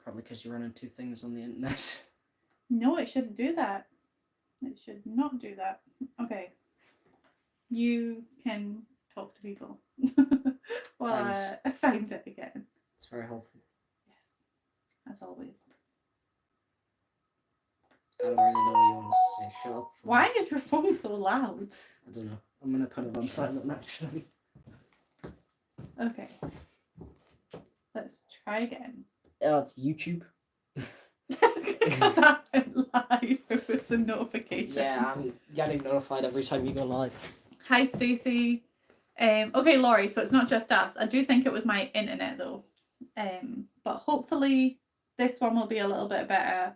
Probably because you're running two things on the internet. No, it shouldn't do that. It should not do that. Okay. You can talk to people while I find it again. It's very helpful. Yes, as always. I don't really know what you want us to say. Shut up. Why is your phone so loud? I don't know. I'm going to put it on silent, actually. Okay. Let's try again. Oh, it's YouTube. Because I went live, it was a notification. Yeah, I'm getting notified every time you go live. Hi, Stacey. Okay, Laurie, so it's not just us. I do think it was my internet, though. But hopefully this one will be a little bit better.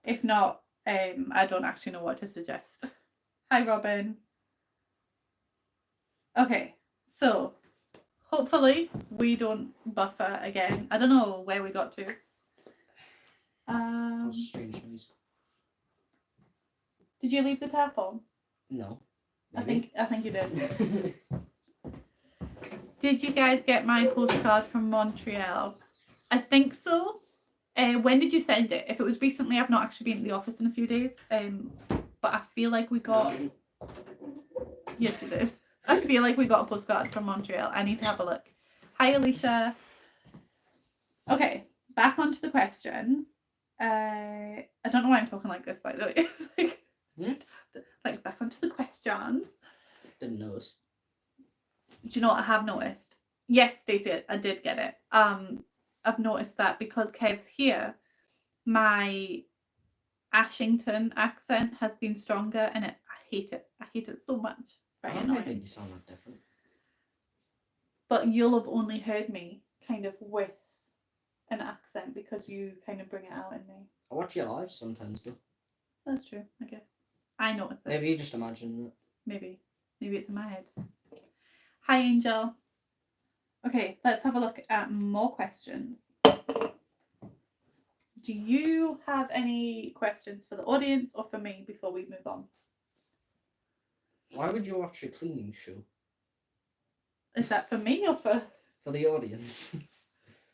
If not, I don't actually know what to suggest. Hi, Robin. Okay, so hopefully we don't buffer again. I don't know where we got to. Strange noise. Did you leave the tap on? No. Maybe. I think you did. Did you guys get my postcard from Montreal? I think so. When did you send it? If it was recently, I've not actually been at the office in a few days. But I feel like we got. No. Yes, you did. I feel like we got a postcard from Montreal. I need to have a look. Hi, Alicia. Okay, back onto the questions. I don't know why I'm talking like this, by the way. It's like back onto the questions. Didn't notice. Do you know what I have noticed? Yes, Stacey, I did get it. I've noticed that because Kev's here, my Ashington accent has been stronger, and I hate it. I hate it so much. It's very annoying. I think you sound that different. But you'll have only heard me kind of with an accent because you kind of bring it out in me. I watch you live sometimes, though. That's true, I guess. I noticed it. Maybe you just imagine it. Maybe it's in my head. Hi, Angel. Okay, let's have a look at more questions. Do you have any questions for the audience or for me before we move on? Why would you watch a cleaning show? Is that for me or for the audience?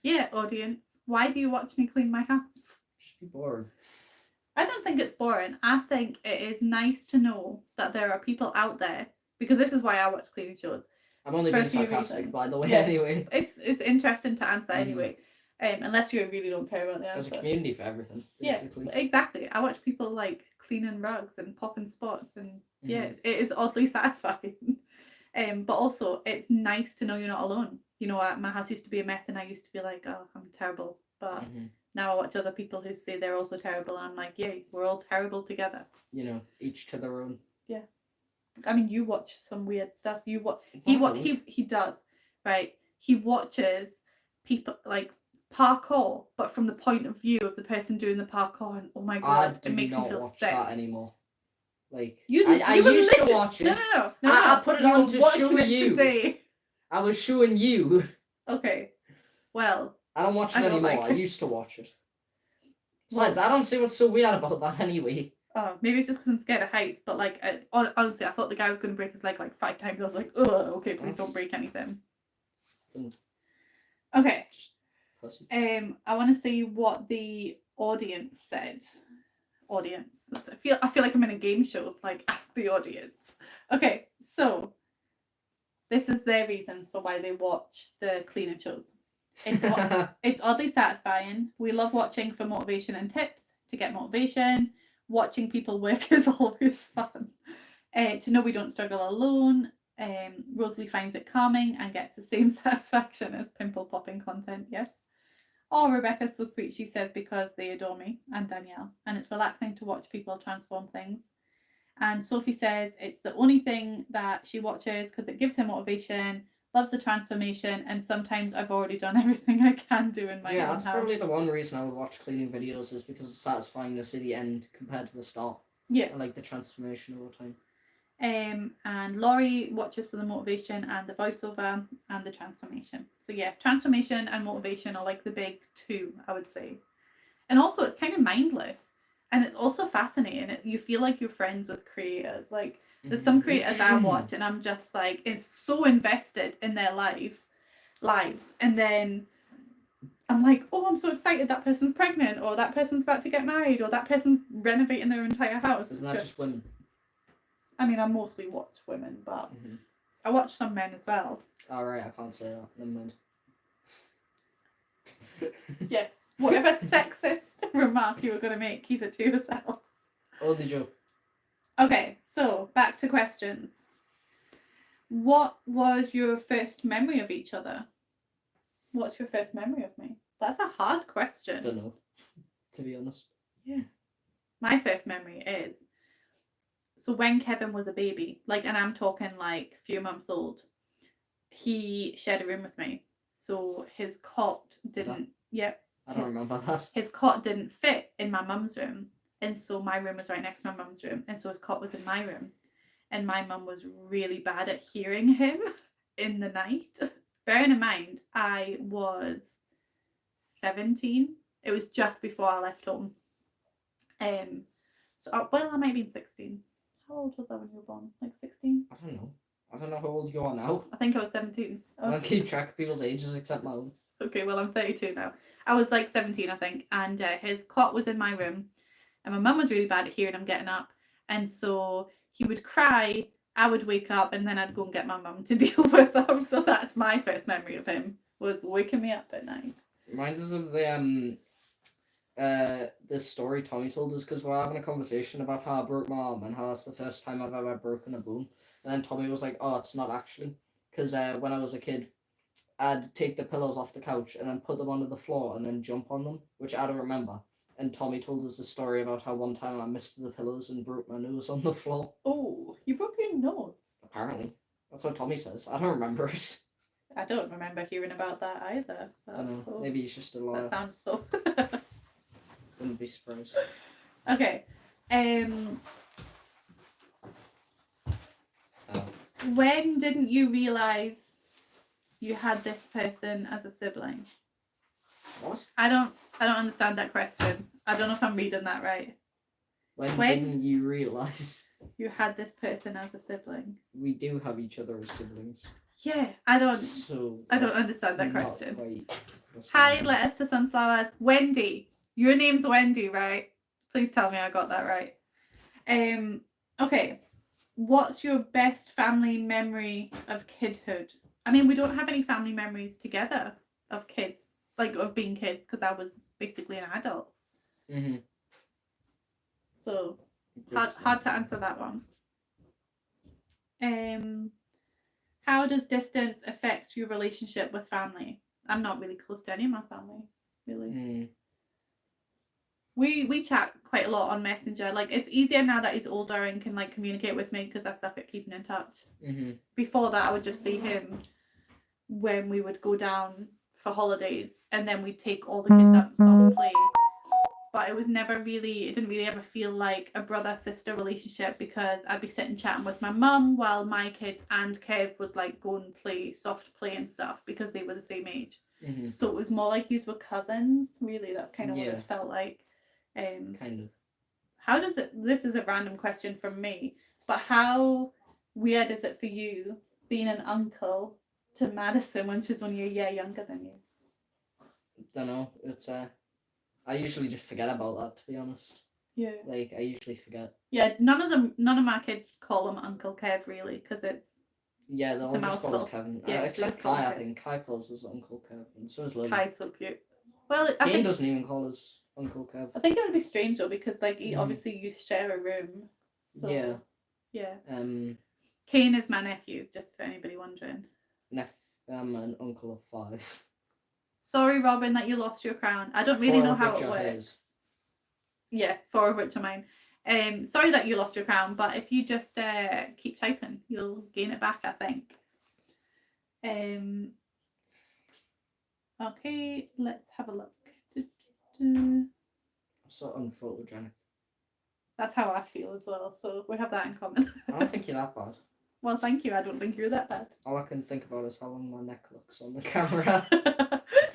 Yeah, audience. Why do you watch me clean my house? Just be bored. I don't think it's boring. I think it is nice to know that there are people out there, because this is why I watch cleaning shows. I'm only being sarcastic, by the way, yeah. anyway. It's interesting to answer anyway. Unless you really don't care about the answer. There's a community for everything, basically. Yeah, exactly. I watch people like cleaning rugs and popping spots, and it is oddly satisfying. But also, it's nice to know you're not alone. You know, my house used to be a mess, and I used to be like, oh, I'm terrible. But now I watch other people who say they're also terrible, and I'm like, yeah, we're all terrible together. You know, each to their own. Yeah. I mean, you watch some weird stuff. He does, right? He watches people like parkour, but from the point of view of the person doing the parkour, and oh my god, it makes me feel sick. I do not watch that anymore. Like I used to watch it. No. I put it on to show you. Today. I was showing you. Okay. Well, I don't watch it anymore. I used to watch it. Besides, I don't see what's so weird about that anyway. Oh, maybe it's just because I'm scared of heights, but like, honestly, I thought the guy was going to break his leg like 5 times. I was like, oh, okay, please don't break anything. Okay. I want to see what the audience said. Audience. I feel like I'm in a game show. Like, ask the audience. Okay, so this is their reasons for why they watch the cleaner shows. It's oddly satisfying. We love watching for motivation and tips to get motivation. Watching people work is always fun. To know we don't struggle alone. Rosalie finds it calming and gets the same satisfaction as pimple popping content. Yes. Oh, Rebecca's so sweet. She said because they adore me, and Danielle, and it's relaxing to watch people transform things. And Sophie says it's the only thing that she watches because it gives her motivation. Loves the transformation, and sometimes I've already done everything I can do in my own house. Probably the one reason I would watch cleaning videos is because it's satisfying to see the end compared to the start. Yeah. I like the transformation over time. And Laurie watches for the motivation and the voiceover and the transformation. So yeah, transformation and motivation are like the big two, I would say. And also it's kind of mindless, and it's also fascinating. You feel like you're friends with creators. Like there's some creators I watch and I'm just like, it's so invested in their lives, and then I'm like, oh, I'm so excited that person's pregnant, or that person's about to get married, or that person's renovating their entire house. Isn't that just women? I mean, I mostly watch women, but Mm-hmm. I watch some men as well. Alright, I can't say that. Never mind. Yes. Whatever sexist remark you were going to make, keep it to yourself. Only joke. Okay, so back to questions. What was your first memory of each other? What's your first memory of me? That's a hard question. Don't know, to be honest. Yeah. My first memory is, so when Kevin was a baby, like, and I'm talking like a few months old, he shared a room with me. So his cot didn't, yep. I don't remember that. His cot didn't fit in my mum's room. And so my room was right next to my mum's room. And so his cot was in my room. And my mum was really bad at hearing him in the night. Bearing in mind, I was 17. It was just before I left home. So, well, I might have been 16. How old was I when you were born? Like 16? I don't know. I don't know how old you are now. I think I was 17. I don't keep track of people's ages except my own. Okay, well, I'm 32 now. I was like 17, I think. And his cot was in my room. And my mum was really bad at hearing him getting up. And so he would cry, I would wake up, and then I'd go and get my mum to deal with him. So that's my first memory of him, was waking me up at night. Reminds us of the story Tommy told us, because we're having a conversation about how I broke my arm and how that's the first time I've ever broken a bone. And then Tommy was like, oh, it's not actually. Because when I was a kid, I'd take the pillows off the couch and then put them onto the floor and then jump on them, which I don't remember. And Tommy told us a story about how one time I missed the pillows and broke my nose on the floor. Oh, you broke your nose? Apparently. That's what Tommy says. I don't remember it. I don't remember hearing about that either. I don't know. Maybe he's just a liar. That sounds so... Wouldn't be surprised. Okay. Oh. When didn't you realise you had this person as a sibling? What? I don't understand that question. I don't know if I'm reading that right. When didn't you realise you had this person as a sibling? We do have each other as siblings. Yeah, I don't understand that not question. Quite. Hi, letters to sunflowers. Wendy. Your name's Wendy, right? Please tell me I got that right. Okay. What's your best family memory of kidhood? I mean, we don't have any family memories together of kids, like of being kids, because I was basically an adult. Mm-hmm. So hard to answer that one. How does distance affect your relationship with family? I'm not really close to any of my family, really. Mm. We chat quite a lot on Messenger. Like, it's easier now that he's older and can like communicate with me because I suck at keeping in touch. Mm-hmm. Before that, I would just see him when we would go down for holidays, and then we'd take all the kids out to soft play. But it didn't really ever feel like a brother-sister relationship, because I'd be sitting chatting with my mum while my kids and Kev would like go and play soft play and stuff because they were the same age. Mm-hmm. So it was more like you were cousins, really. That's kind of what it felt like. Kind of. How does it, this is a random question from me, but how weird is it for you being an uncle to Madison when she's only a year younger than you? Don't know. It's I usually just forget about that, to be honest. Yeah. Like, I usually forget. Yeah, none of my kids call him Uncle Kev, really, because it's... Yeah, they'll just call us Kevin. Yeah, except Kai, I think. Kai calls us Uncle Kev, and so is Lily. Kai's so cute. Well, Kane doesn't even call us Uncle Kev. I think it would be strange, though, because, like, obviously you share a room. So, yeah. Kane is my nephew, just for anybody wondering. I'm an uncle of 5. Sorry, Robin, that you lost your crown. I don't really know how it works. His. Yeah, 4 of which are mine. Sorry that you lost your crown, but if you just keep typing, you'll gain it back, I think. Okay, let's have a look. So unphotogenic. That's how I feel as well, so we have that in common. I don't think you're that bad. Well, thank you. I don't think you're that bad. All I can think about is how long my neck looks on the camera.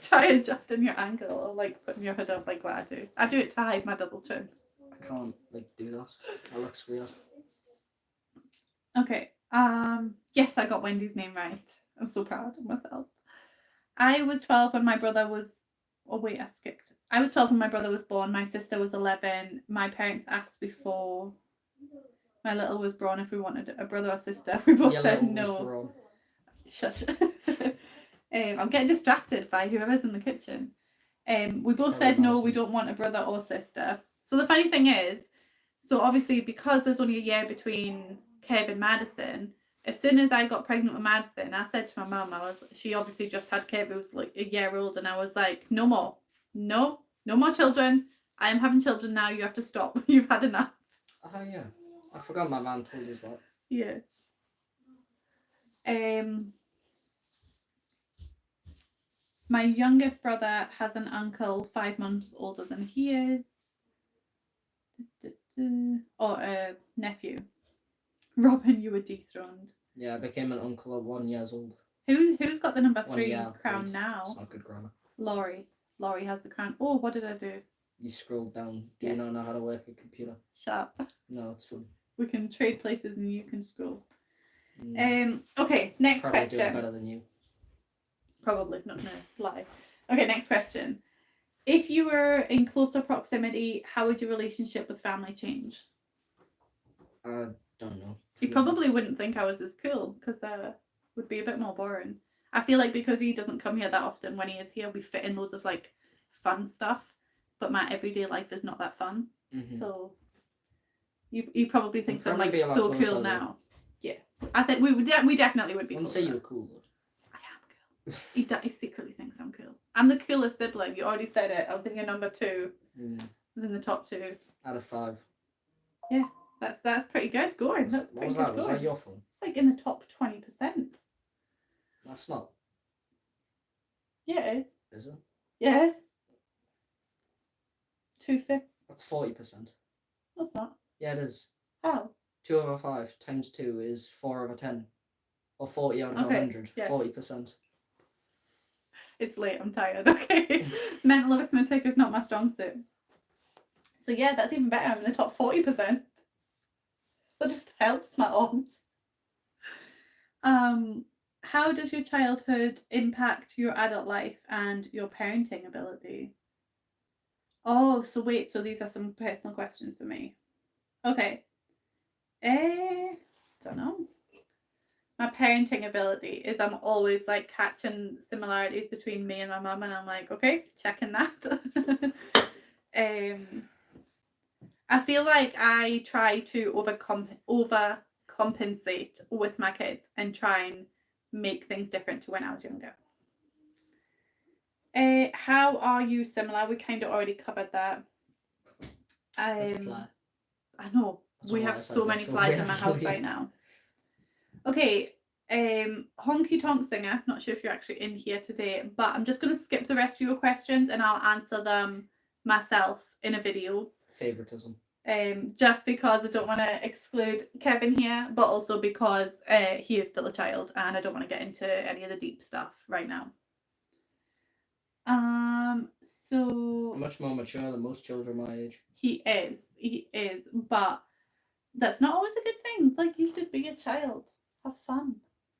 Try adjusting your angle, or like putting your hood up like what I do. I do it to hide my double chin. I can't like do that. That looks weird. Okay. Yes, I got Wendy's name right. I'm so proud of myself. I was 12 when my brother was Oh wait, I skipped. I was 12 when my brother was born. My sister was 11. My parents asked before my little was born if we wanted a brother or sister. We both Your said little was no. born. Shush. I'm getting distracted by whoever's in the kitchen. We both probably said no, we Madison. don't want a brother or sister. So the funny thing is, so obviously because there's only a year between Kev and Madison, as soon as I got pregnant with Madison, I said to my mum, she obviously just had Kev, who was like a year old, and I was like, no more. No more children. I am having children now. You have to stop. You've had enough. Oh yeah, I forgot my mum told us that. Yeah. My youngest brother has an uncle 5 months older than he is. Or a nephew. Robin, you were dethroned. Yeah, I became an uncle at 1 year old. Who's got the number 1 3 year crown old. now? It's not good grammar. Laurie. Laurie has the crown. Oh, what did I do? You scrolled down. Do you Yes. not know how to work a computer? Shut up. No, it's fun. We can trade places and you can scroll. Mm, Okay, next probably question. do it better than you. Probably, not no lie. Okay, next question. If you were in closer proximity, how would your relationship with family change? I don't know. You probably wouldn't think I was as cool because would be a bit more boring. I feel like because he doesn't come here that often, when he is here, we fit in loads of like fun stuff, but my everyday life is not that fun. Mm-hmm. So you probably think I'm like so closer, cool now. Yeah, I think we definitely would be. I wouldn't closer. say you were cool though. I am cool. He secretly thinks I'm cool. I'm the coolest sibling. You already said it. I was in your number 2. I was in the top 2 out of 5. Yeah. That's pretty good going. That's pretty good going. Was that your phone? It's like in the top 20%. That's not. Yeah, it is. Is it? Yes. 2/5. That's 40%. No, it's not. Yeah, it is. How? 2 over 5 times 2 is 4 over 10. Or 40 out of 100. Yes. 40%. It's late. I'm tired. Okay. Mental arithmetic is not my strong suit. So yeah, that's even better. I'm in the top 40%. That just helps my odds. How does your childhood impact your adult life and your parenting ability? Oh, so wait, so these are some personal questions for me. Okay. Don't know. My parenting ability is I'm always like catching similarities between me and my mum, and I'm like, okay, checking that. I feel like I try to overcompensate with my kids and try and make things different to when I was younger. How are you similar? We kind of already covered that. There's a fly. I know. We have so many flies in my house right now. Okay. Honky Tonk Singer. Not sure if you're actually in here today, but I'm just going to skip the rest of your questions and I'll answer them myself in a video. Favoritism. Just because I don't want to exclude Kevin here, but also because he is still a child and I don't want to get into any of the deep stuff right now. So much more mature than most children my age. He is, but that's not always a good thing. Like, you should be a child. Have fun.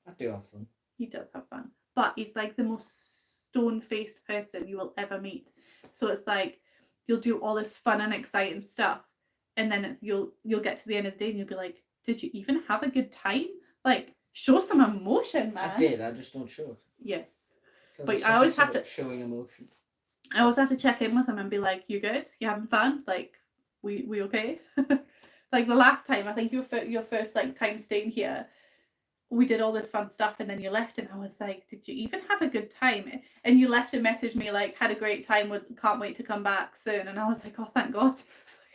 I do have fun. He does have fun. But he's like the most stone-faced person you will ever meet. So it's like you'll do all this fun and exciting stuff, and then you'll get to the end of the day and you'll be like, did you even have a good time? Like, show some emotion, man. I did, I just don't show it. Yeah. But I always have to showing emotion. I always have to check in with him and be like, you good? You having fun? Like, we okay? Like the last time, I think your first like time staying here, we did all this fun stuff and then you left and I was like, did you even have a good time? And you left and messaged me like, had a great time, can't wait to come back soon. And I was like, oh, thank God.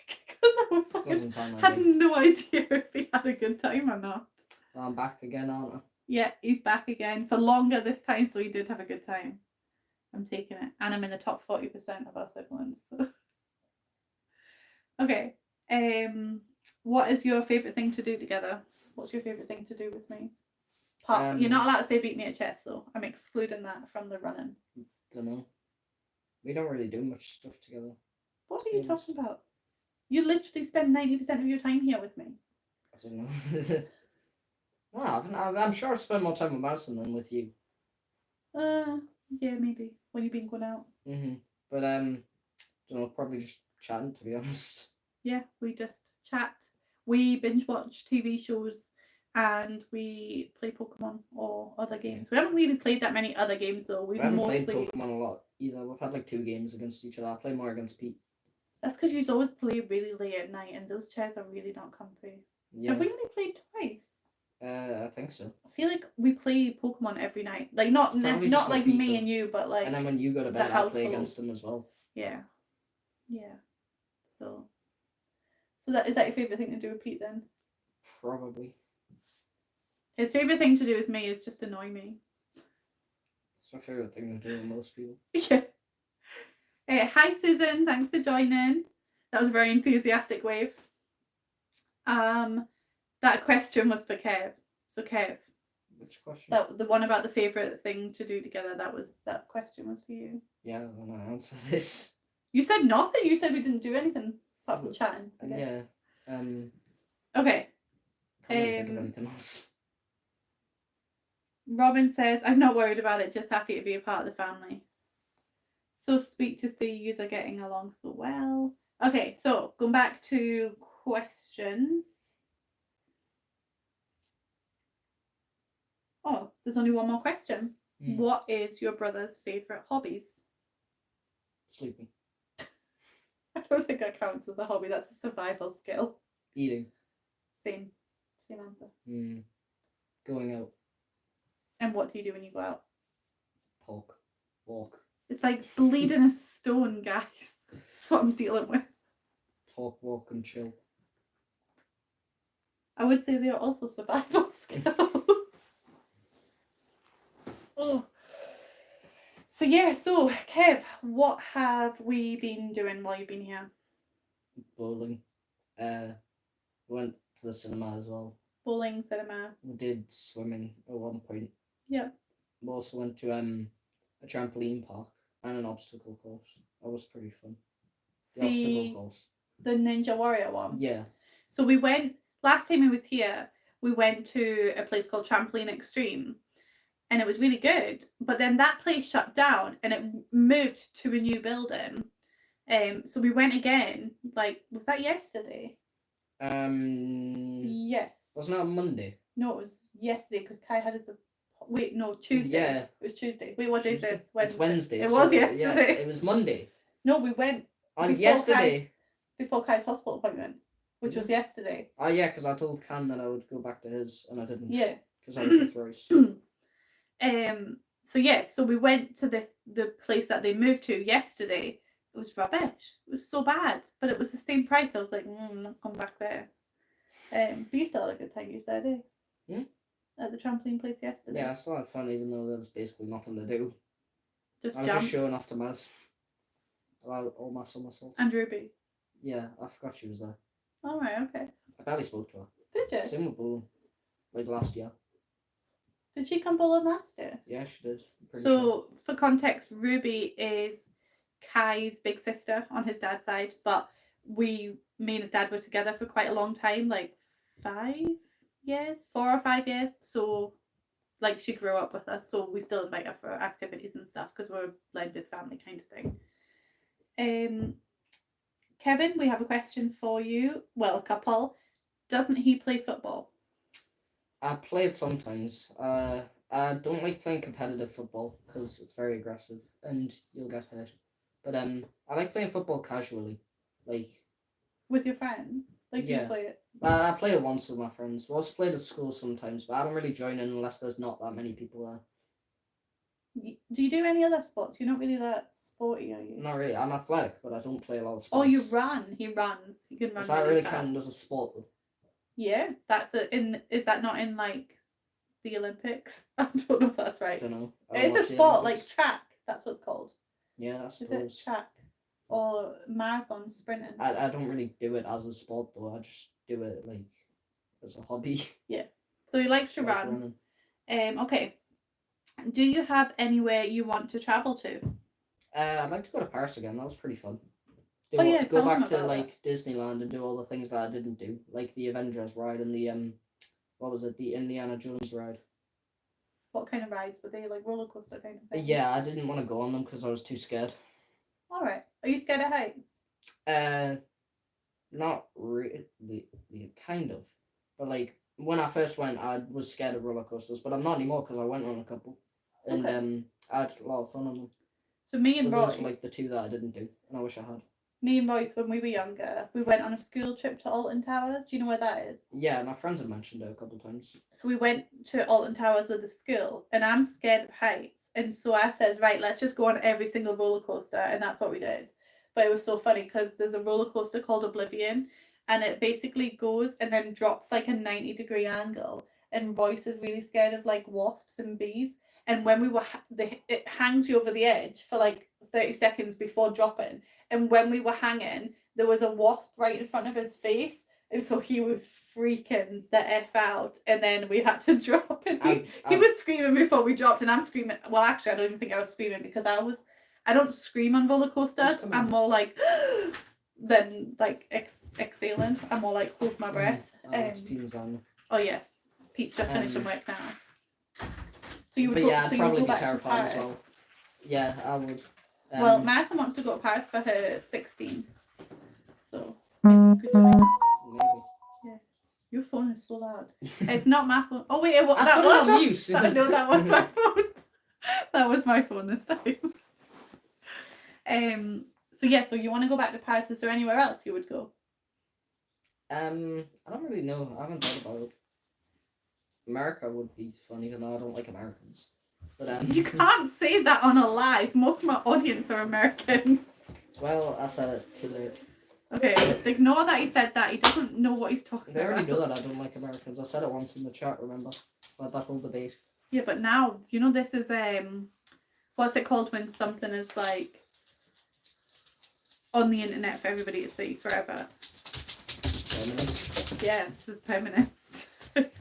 Because I was like, doesn't sound like had no idea if he had a good time or not. Well, I'm back again, aren't I? Yeah, he's back again for longer this time, so he did have a good time. I'm taking it. And I'm in the top 40% of our siblings. Okay. What is your favourite thing to do together? What's your favourite thing to do with me? You're not allowed to say beat me at chess, though. I'm excluding that from the running. Don't know. We don't really do much stuff together. What are you talking about? You literally spend 90% of your time here with me. I don't know. No, I haven't. I'm sure I've spent more time with Madison than with you. Yeah, maybe. When you've been going out. Mm-hmm. But don't know, probably just chatting, to be honest. Yeah, we just chat. We binge watch TV shows and we play Pokemon or other games. We haven't really played that many other games though. We We've haven't mostly played Pokemon a lot either. We've had like 2 games against each other. I play more against Pete. That's because you always play really late at night and those chairs are really not comfy. Yeah. Have we only played twice? I think so. I feel like we play Pokemon every night. Like not like Pete, me though. and you, but like. And then when you go to bed, I play against him as well. Yeah. Yeah. So that is that your favourite thing to do with Pete then? Probably. His favourite thing to do with me is just annoy me. It's my favourite thing to do with most people. Yeah. Hi Susan, thanks for joining. That was a very enthusiastic wave. That question was for Kev. So Kev. Which question? The one about the favourite thing to do together, that question was for you. Yeah, I want to answer this. You said nothing. You said we didn't do anything apart from chatting, I guess. Yeah. Okay. Can't really think of anything else. Robin says, I'm not worried about it, just happy to be a part of the family. So sweet to see you are getting along so well. Okay, so going back to questions. Oh, there's only one more question. What is your brother's favourite hobbies? Sleeping. I don't think that counts as a hobby. That's a survival skill. Eating. Same answer. Going out. And what do you do when you go out? Talk. Walk. It's like bleeding a stone, guys. That's what I'm dealing with. Talk, walk, and chill. I would say they are also survival skills. Oh. So Kev, what have we been doing while you've been here? Bowling. Went to the cinema as well. Bowling, cinema. We did swimming at one point. Yeah. We also went to a trampoline park and an obstacle course. That was pretty fun. The obstacle course. The Ninja Warrior one? Yeah. So we went, last time I was here, we went to a place called Trampoline Extreme. And it was really good. But then that place shut down and it moved to a new building. So we went again. Like, was that yesterday? Yes. Wasn't that on Monday? No, it was yesterday because Kai had his. Wait, no, Tuesday. Yeah. It was Tuesday. Wait, what day is this? Wednesday. It's Wednesday. It was yesterday. Yeah, it was Monday. No, we went on yesterday. Before Kai's hospital appointment, which was yesterday. Oh yeah, because I told Cam that I would go back to his, and I didn't. Yeah. Because I was with Royce. So we went to the place that they moved to yesterday. It was rubbish. It was so bad, but it was the same price. I was like, I'm not going back there. But you still had a good time, you said, eh? At the trampoline place yesterday. Yeah, I still had fun, even though there was basically nothing to do. I was just showing off to Maz about all my somersaults. And Ruby. Yeah, I forgot she was there. All right, okay. I barely spoke to her. Did you? Same with Bowling, like last year. Did she come bowling last year? Yeah, she did. So, for context, Ruby is Kai's big sister on his dad's side, but me and his dad were together for quite a long time, like 5 years, 4 or 5 years. So, like, she grew up with us, so we still invite her for activities and stuff because we're a blended family kind of thing. Kevin, we have a question for you. Well, a couple. Doesn't he play football? I play it sometimes. I don't like playing competitive football because it's very aggressive and you'll get hurt. But I like playing football casually, like with your friends. Like do you play it? I play it once with my friends. We also play it at school sometimes, but I don't really join in unless there's not that many people there. Do you do any other sports? You're not really that sporty, are you? Not really. I'm athletic, but I don't play a lot of sports. Oh, you run. He runs. He can run. Does that really count as a sport though? Yeah, is that not in like the Olympics? I don't know if that's right. I don't know. It's a sport like track. That's what it's called. Yeah, I suppose. Is it track or marathon sprinting? I don't really do it as a sport though. I just do it like as a hobby. Yeah. So he likes to run. Okay. Do you have anywhere you want to travel to? I'd like to go to Paris again. That was pretty fun. Go back to like Disneyland and do all the things that I didn't do, like the Avengers ride and the what was it, the Indiana Jones ride. What kind of rides were they? Like roller coaster kind of thing? Yeah, I didn't want to go on them because I was too scared. All right. Are you scared of heights? Not really, kind of, but like when I first went, I was scared of roller coasters, but I'm not anymore because I went on a couple, and Okay. I had a lot of fun on them. So me and But those Royce, were like the two that I didn't do, and I wish I had. when we were younger, we went on a school trip to Alton Towers. Do you know where that is? Yeah, my friends have mentioned it a couple times. So we went to Alton Towers with the school, and I'm scared of heights, and so I says, right, let's just go on every single roller coaster, and that's what we did. But it was so funny because there's a roller coaster called Oblivion, and it basically goes and then drops like a 90-degree angle, and Royce is really scared of like wasps and bees. And when we were, it hangs you over the edge for like 30 seconds before dropping. And when we were hanging, there was a wasp right in front of his face. And so he was freaking the F out. And then we had to drop. And he was screaming before we dropped. And I'm screaming. Well, actually, I don't even think I was screaming because I don't scream on roller coasters. I'm more like, than like exhaling. I'm more like, hold my breath. Oh, yeah. Pete's just finishing work now. So you would go, I'd probably be terrified as well. Yeah, I would. Well, Madison wants to go to Paris for her 16. So, maybe. Yeah. Your phone is so loud. It's not my phone. Oh, wait, that was on mute. No, that was my phone. That was my phone this time. So you want to go back to Paris? Is there anywhere else you would go? I don't really know. I haven't thought about it. America would be fun, even though I don't like Americans. But you can't say that on a live. Most of my audience are American. Well, I said it too late. Okay, just ignore that he said that. He doesn't know what he's talking about. They already know that I don't like Americans. I said it once in the chat, remember? About that whole debate. Yeah, but now, this is, what's it called when something is, like, on the internet for everybody to see forever? Permanent? Yeah, this is permanent.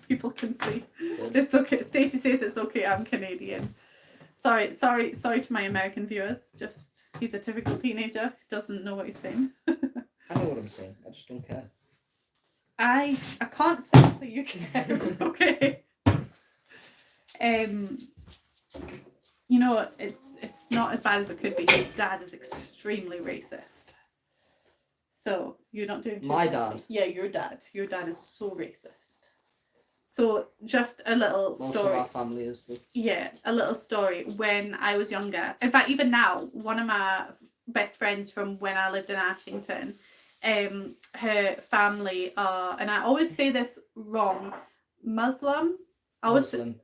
People can see. Good. It's okay. Stacey says it's okay. I'm Canadian. Sorry to my American viewers. Just he's a typical teenager. Doesn't know what he's saying. I know what I'm saying. I just don't care. I can't sense that you care. Okay. It's not as bad as it could be. His dad is extremely racist. So you're not doing too My bad. dad. Yeah, your dad. Your dad is so racist. So just a little story. Most of our family is though. Yeah, a little story. When I was younger, in fact, even now, one of my best friends from when I lived in Ashington, her family are, and I always say this wrong, Muslim. Muslim,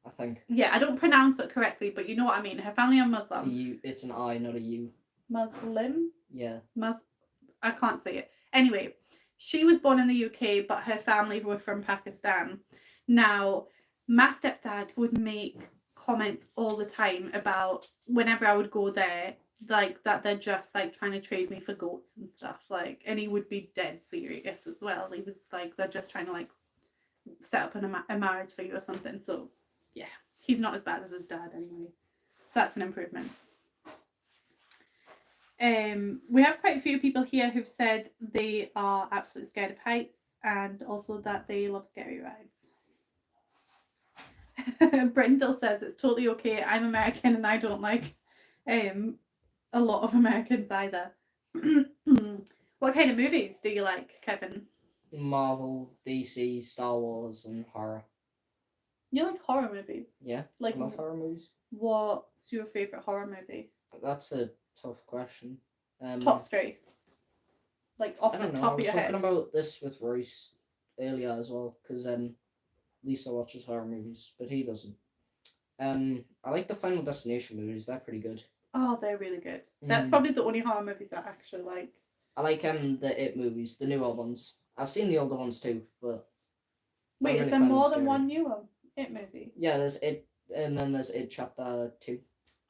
I think. Yeah, I don't pronounce it correctly, but you know what I mean. Her family are Muslim. It's an I, not a U. Muslim? Yeah. I can't say it. Anyway, she was born in the UK, but her family were from Pakistan. Now, my stepdad would make comments all the time about whenever I would go there, like that they're just like trying to trade me for goats and stuff. Like, and he would be dead serious as well. He was like, they're just trying to like set up a marriage for you or something. So, yeah, he's not as bad as his dad anyway. So that's an improvement. We have quite a few people here who've said they are absolutely scared of heights and also that they love scary rides. Brindle says it's totally okay. I'm American and I don't like a lot of Americans either. What kind of movies do you like, Kevin? Marvel, DC, Star Wars, and horror. You like horror movies? Yeah, I love horror movies. What's your favourite horror movie? That's a tough question. Top 3. Like off the top of your head. I was talking about this with Royce earlier as well, because Lisa watches horror movies, but he doesn't. I like the Final Destination movies. They're pretty good. Oh, they're really good. That's probably the only horror movies I actually like. I like the It movies, the newer ones. I've seen the older ones too, but wait, is there more than one newer It movie? Yeah, there's It, and then there's It Chapter 2.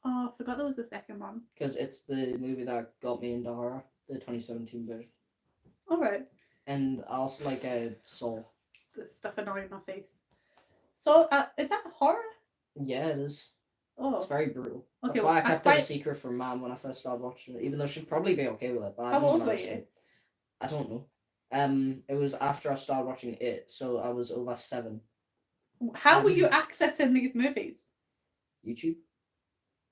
Oh, I forgot there was the second one. Because it's the movie that got me into horror, the 2017 version. Alright. And I also like Saw. This stuff annoying my face. So, is that horror? Yeah, it is. Oh. It's very brutal. Okay, that's why I kept it a secret from Mum when I first started watching it, even though she'd probably be okay with it. But how old were you? I don't know. It was after I started watching It, so I was over 7. How were you accessing these movies? YouTube.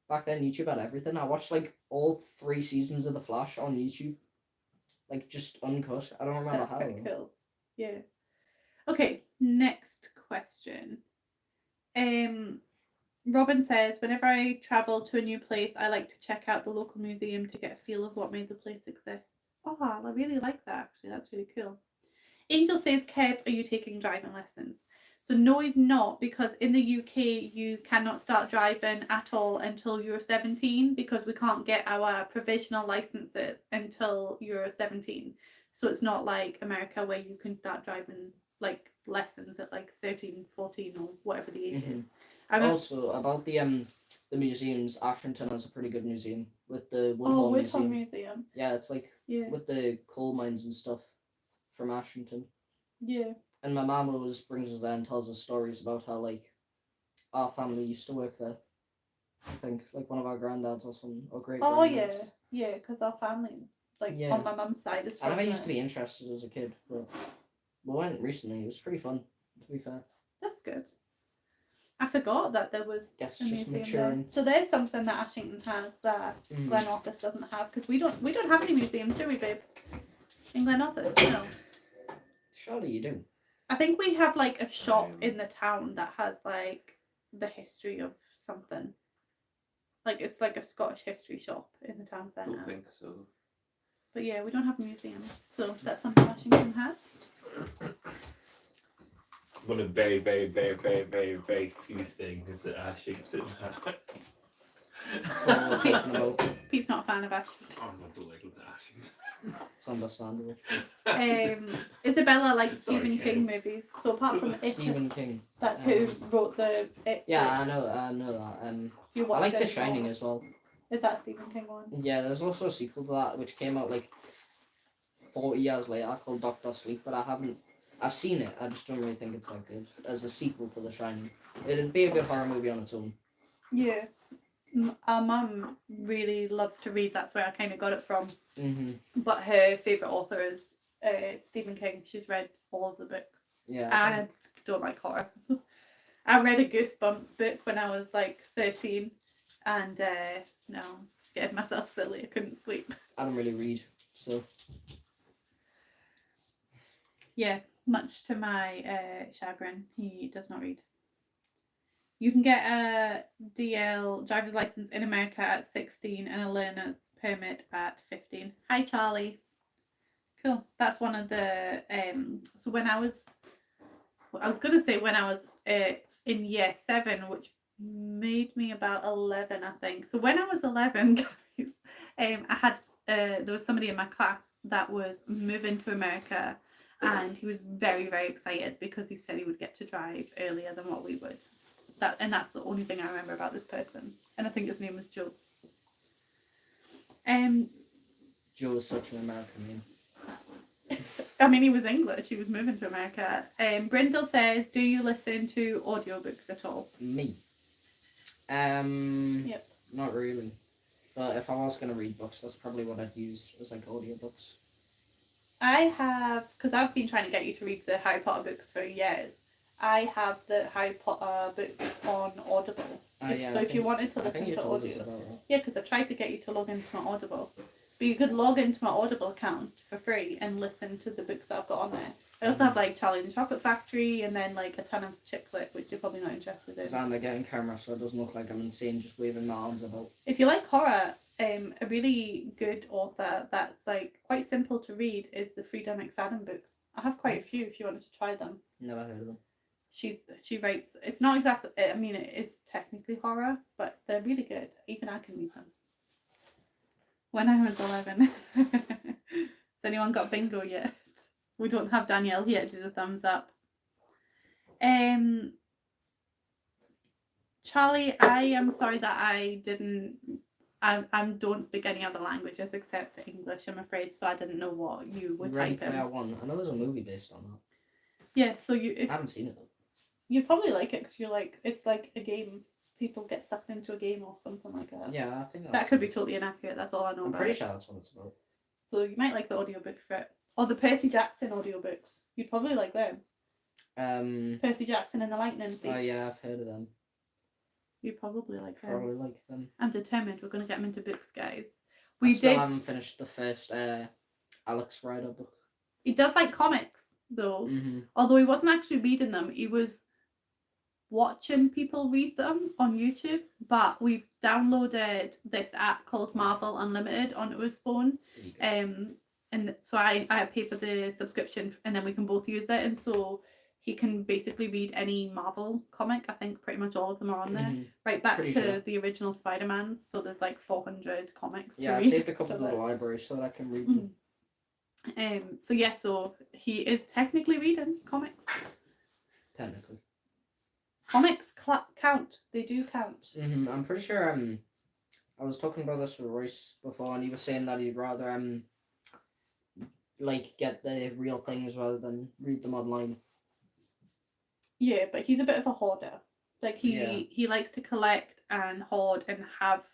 back then YouTube had everything. I watched like all 3 seasons of The Flash on YouTube, like just uncut. I don't remember That's how. pretty cool. Yeah. Okay, next question. Robin says, whenever I travel to a new place, I like to check out the local museum to get a feel of what made the place exist. Oh, I really like that actually. That's really cool. Angel says, Kev, are you taking driving lessons? So no, he's not, because in the UK you cannot start driving at all until you're 17, because we can't get our provisional licenses until you're 17. So it's not like America where you can start driving like lessons at like 13, 14 or whatever the age is. Also, about the museums, Ashington has a pretty good museum with the Woodhall Museum. Yeah, it's like with the coal mines and stuff from Ashington. Yeah. And my mum always brings us there and tells us stories about how like our family used to work there. I think like one of our granddads or something, or great. Oh yeah, because our family, like on my mum's side, is from. I never used to be interested as a kid, but we went recently. It was pretty fun, to be fair. That's good. I forgot that there was Guess a just museum maturing. there. So there's something that Ashington has that Glen Office doesn't have, because we don't have any museums, do we, babe? In Glen Office, no. Surely you do. I think we have like a shop in the town that has like the history of something. Like it's like a Scottish history shop in the town centre. Don't think so. But yeah, we don't have a museum, so that's something Ashington has. One of the very, very, very, very, very, very few things that Ashington has. That's what we're talking about. Pete's not a fan of Ashington. I'm not delighted to Ashington. It's understandable. Isabella likes Stephen King movies, so apart from It, Stephen King. That's who wrote the It. Yeah, I know that. I like The Shining as well. Is that a Stephen King one? Yeah, there's also a sequel to that which came out like 40 years later called Doctor Sleep, but I've seen it. I just don't really think it's that good as a sequel to The Shining. It'd be a good horror movie on its own. Yeah. Our mum really loves to read. That's where I kind of got it from. Mm-hmm. But her favourite author is Stephen King. She's read all of the books. Yeah. I don't like horror. I read a Goosebumps book when I was like 13, and no, scared myself silly. I couldn't sleep. I don't really read, so. Yeah, much to my chagrin, he does not read. You can get a DL driver's license in America at 16 and a learner's permit at 15. Hi, Charlie. Cool. That's one of the so when I was going to say when I was in year 7, which made me about 11, I think. So when I was 11, guys, I had there was somebody in my class that was moving to America, and he was very, very excited because he said he would get to drive earlier than what we would. That's the only thing I remember about this person, and I think his name was Joe. Joe is such an American name. I mean, he was English. He was moving to America. Brindle says, "Do you listen to audiobooks at all?" Me. Yep. Not really. But if I was going to read books, that's probably what I'd use as like audiobooks. I have, because I've been trying to get you to read the Harry Potter books for years. I have the Harry Potter books on Audible. If you wanted to listen to audio. Yeah, because I tried to get you to log into my Audible. But you could log into my Audible account for free and listen to the books that I've got on there. I also have like Charlie and the Chocolate Factory, and then like a ton of chick lit, which you're probably not interested in. And I get in camera so it doesn't look like I'm insane just waving my arms about. If you like horror, a really good author that's like quite simple to read is the Frida McFadden books. I have quite a few if you wanted to try them. Never heard of them. She writes, it's not exactly, I mean it is technically horror, but they're really good. Even I can read them. When I was 11. Has anyone got bingo yet? We don't have Danielle here. Do the thumbs up. Charlie, I am sorry that I don't speak any other languages except English, I'm afraid, so I didn't know what you were Ready typing. Player One. I know there's a movie based on that. Yeah, so I haven't seen it though. You'd probably like it because you're like, it's like a game. People get sucked into a game or something like that. Yeah, I think that could be totally inaccurate. That's all I know. I'm pretty sure that's what it's about. So you might like the audiobook for it, or the Percy Jackson audiobooks. You'd probably like them. Percy Jackson and the Lightning Thief. Oh yeah, I've heard of them. You probably like them. Probably like them. I'm determined we're going to get them into books, guys. I We still did. haven't finished the first Alex Rider book. He does like comics, though. Mm-hmm. Although he wasn't actually reading them, he was watching people read them on YouTube. But we've downloaded this app called Marvel Unlimited onto his phone. And so I pay for the subscription, and then we can both use it. And so he can basically read any Marvel comic. I think pretty much all of them are on there. Mm-hmm. Right back Pretty to sure. the original Spider-Mans. So there's like 400 comics Yeah, to I've read. saved a couple to the library so that I can read them. So yeah, so he is technically reading comics. Technically. Comics count. They do count. Mm-hmm. I'm pretty sure I was talking about this with Royce before, and he was saying that he'd rather like get the real things rather than read them online. Yeah, but he's a bit of a hoarder. Like he likes to collect and hoard and have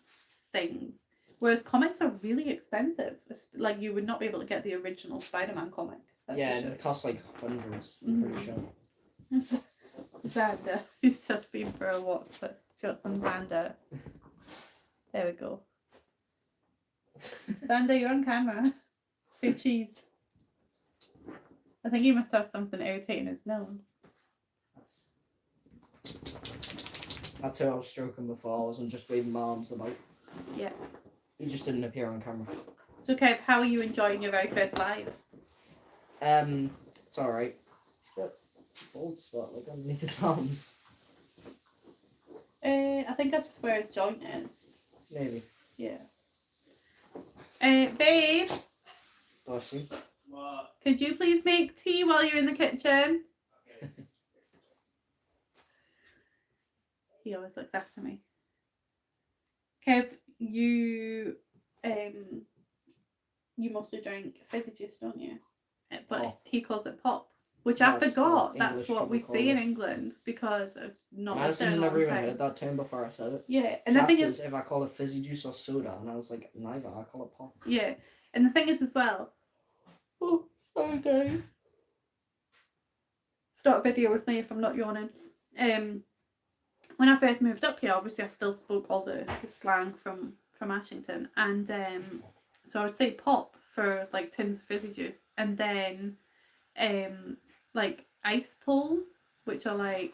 things. Whereas comics are really expensive. Like you would not be able to get the original Spider-Man comic. That's Yeah, for sure. it costs like hundreds. I'm pretty sure. Xander. He's just been for a walk. Let's shot some Xander. There we go. Xander, you're on camera. Say cheese. I think he must have something irritating his nose. That's who I was stroking before. I wasn't just waving my arms about. Yeah. He just didn't appear on camera. So Kev, how are you enjoying your very first live? It's alright. He's got a bald spot like underneath his arms. I think that's just where his joint is. Maybe. Yeah. Babe, Bless you. What? could you please make tea while you're in the kitchen? He always looks after me. Kev, you mostly drink fizzy juice, don't you? But Pop. he calls it pop, which So I that's forgot. what That's English what we people say call in it. England because it's not lived there Madison in a never long even time. heard that term before I said it. Yeah, and She the asked thing us is, if I call it fizzy juice or soda, and I was like, neither. I call it pop. yeah, and the thing is as well. Oh, sorry, guys. Start a video with me if I'm not yawning. When I first moved up here, obviously I still spoke all the slang from Ashington, and so I would say pop for like tins of fizzy juice, and then like ice pulls, which are like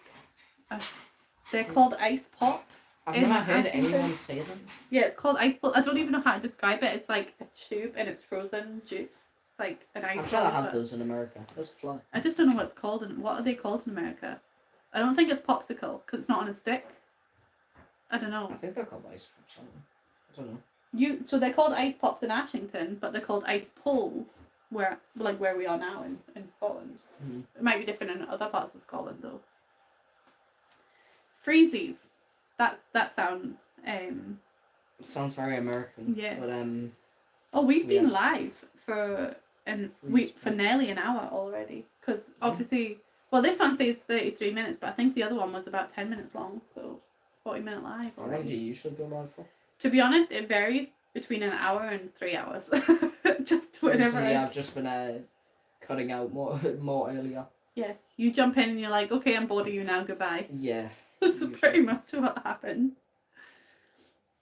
they're called ice pops. I've in never heard Ashington. anyone say them. Yeah, it's called ice pull. I don't even know how to describe it. It's like a tube and it's frozen juice. It's like an ice. I'm sure they ball, have but those in America. That's fly. I just don't know what it's called and what are they called in America. I don't think it's popsicle because it's not on a stick. I don't know. I think they're called ice pops. I don't know. So they're called ice pops in Ashington, but they're called ice pulls where we are now in Scotland. Mm-hmm. It might be different in other parts of Scotland though. Freezies. That sounds It sounds very American. Yeah. But Oh, we've been Yeah. live for Freeze for pops. nearly an hour already. Because obviously, well, this one says 33 minutes, but I think the other one was about 10 minutes long, so 40-minute live how long do already. you usually go live for? To be honest, it varies between an hour and 3 hours. Just whatever. Recently, I've just been cutting out more earlier. Yeah, you jump in and you're like, okay, I'm bored of you now. Goodbye. Yeah. That's Usually. pretty much what happens.